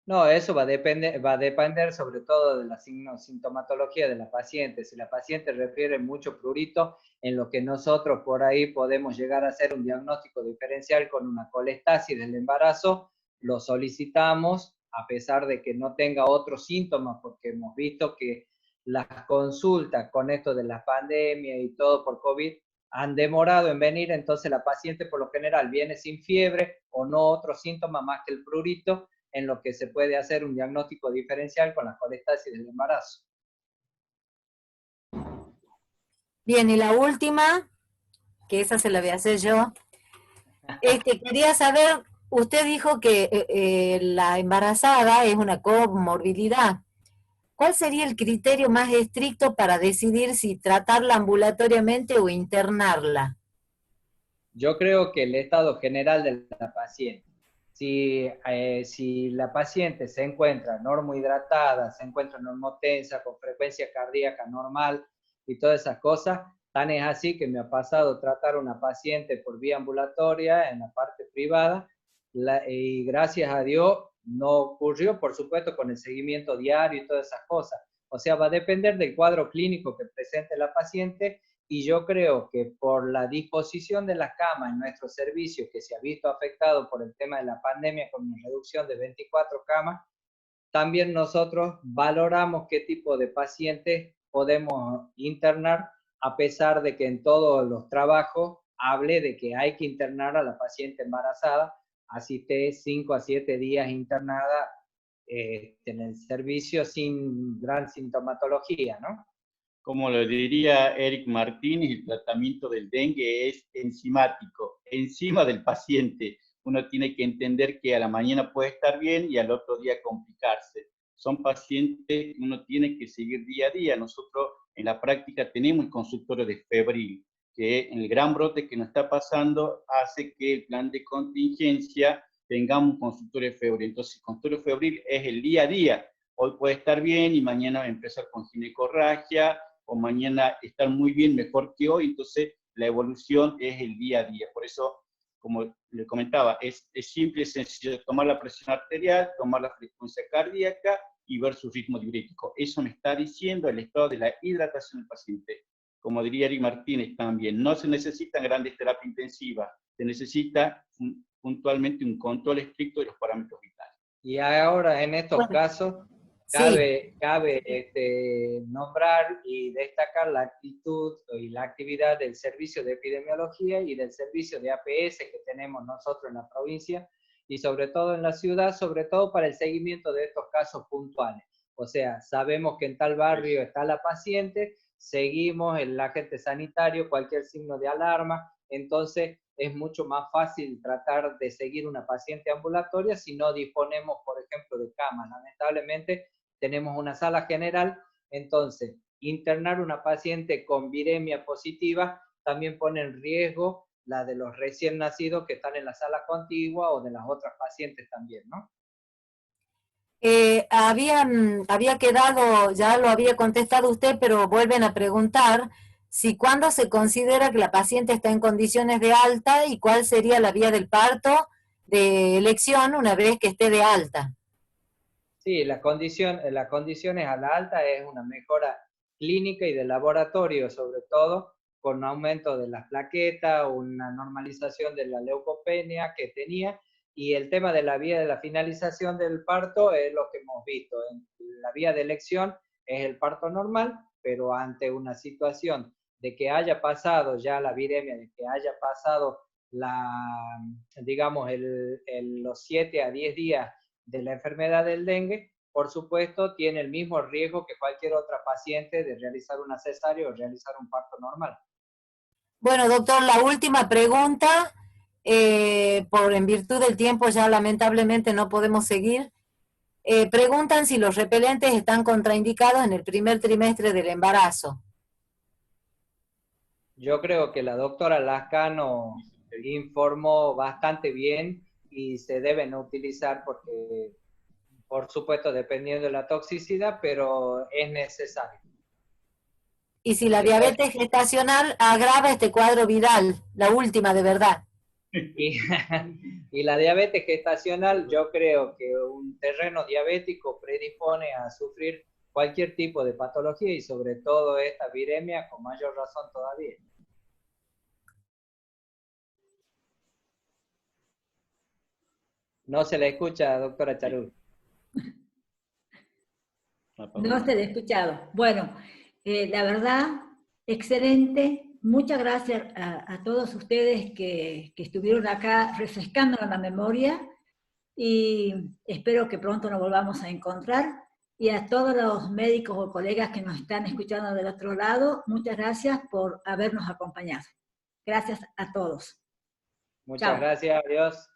No, eso va a depender sobre todo de la sintomatología de la paciente. Si la paciente refiere mucho prurito, en lo que nosotros por ahí podemos llegar a hacer un diagnóstico diferencial con una colestasis del embarazo, lo solicitamos a pesar de que no tenga otros síntomas, porque hemos visto que las consultas con esto de la pandemia y todo por COVID han demorado en venir, entonces la paciente por lo general viene sin fiebre o no otros síntomas más que el prurito, en lo que se puede hacer un diagnóstico diferencial con la colestasis del embarazo. Bien, y la última, que esa se la voy a hacer yo, quería saber, usted dijo que la embarazada es una comorbilidad. ¿Cuál sería el criterio más estricto para decidir si tratarla ambulatoriamente o internarla? Yo creo que el estado general de la paciente. Si la paciente se encuentra normohidratada, se encuentra normotensa, con frecuencia cardíaca normal y todas esas cosas, tan es así que me ha pasado tratar a una paciente por vía ambulatoria en la parte privada y gracias a Dios no ocurrió, por supuesto, con el seguimiento diario y todas esas cosas. O sea, va a depender del cuadro clínico que presente la paciente y yo creo que por la disposición de las camas en nuestro servicio, que se ha visto afectado por el tema de la pandemia con una reducción de 24 camas, también nosotros valoramos qué tipo de pacientes podemos internar, a pesar de que en todos los trabajos hable de que hay que internar a la paciente embarazada, así esté 5 a 7 días internada en el servicio sin gran sintomatología, ¿no? Como lo diría Eric Martínez, el tratamiento del dengue es enzimático, encima del paciente. Uno tiene que entender que a la mañana puede estar bien y al otro día complicarse. Son pacientes que uno tiene que seguir día a día. Nosotros en la práctica tenemos el consultorio de febril, que en el gran brote que nos está pasando hace que el plan de contingencia tengamos un consultorio de febril. Entonces, el consultorio febril es el día a día. Hoy puede estar bien y mañana empezar con ginecorragia, o mañana estar muy bien, mejor que hoy. Entonces la evolución es el día a día. Por eso, como le comentaba, es simple y sencillo tomar la presión arterial, tomar la frecuencia cardíaca y ver su ritmo diurético. Eso me está diciendo el estado de la hidratación del paciente. Como diría Eric Martínez también, no se necesitan grandes terapias intensivas, se necesita puntualmente un control estricto de los parámetros vitales. Y ahora en estos casos cabe nombrar y destacar la actitud y la actividad del servicio de epidemiología y del servicio de APS que tenemos nosotros en la provincia, y sobre todo en la ciudad, sobre todo para el seguimiento de estos casos puntuales. O sea, sabemos que en tal barrio está la paciente, seguimos el agente sanitario, cualquier signo de alarma, entonces es mucho más fácil tratar de seguir una paciente ambulatoria si no disponemos, por ejemplo, de camas. Lamentablemente tenemos una sala general, entonces internar una paciente con viremia positiva también pone en riesgo la de los recién nacidos que están en la sala contigua o de las otras pacientes también, ¿no? Había quedado, ya lo había contestado usted, pero vuelven a preguntar si cuándo se considera que la paciente está en condiciones de alta y cuál sería la vía del parto de elección una vez que esté de alta. Sí, las condiciones a la alta es una mejora clínica y de laboratorio, sobre todo con aumento de las plaquetas, una normalización de la leucopenia que tenía, y el tema de la vía de la finalización del parto es lo que hemos visto. La vía de elección es el parto normal, pero ante una situación de que haya pasado ya la viremia, de que haya pasado digamos, los 7 a 10 días de la enfermedad del dengue, por supuesto, tiene el mismo riesgo que cualquier otra paciente de realizar una cesárea o realizar un parto normal. Bueno, doctor, la última pregunta, en virtud del tiempo ya lamentablemente no podemos seguir. Preguntan si los repelentes están contraindicados en el primer trimestre del embarazo. Yo creo que la doctora Lascano informó bastante bien y se deben utilizar porque, por supuesto, dependiendo de la toxicidad, pero es necesario. Y si la diabetes gestacional agrava este cuadro viral, la última de verdad. Y la diabetes gestacional, yo creo que un terreno diabético predispone a sufrir cualquier tipo de patología y sobre todo esta viremia con mayor razón todavía. No se le escucha, doctora Charul. No se le ha escuchado. Bueno, la verdad, excelente. Muchas gracias a todos ustedes que estuvieron acá refrescando la memoria y espero que pronto nos volvamos a encontrar. Y a todos los médicos o colegas que nos están escuchando del otro lado, muchas gracias por habernos acompañado. Gracias a todos. Muchas gracias, adiós.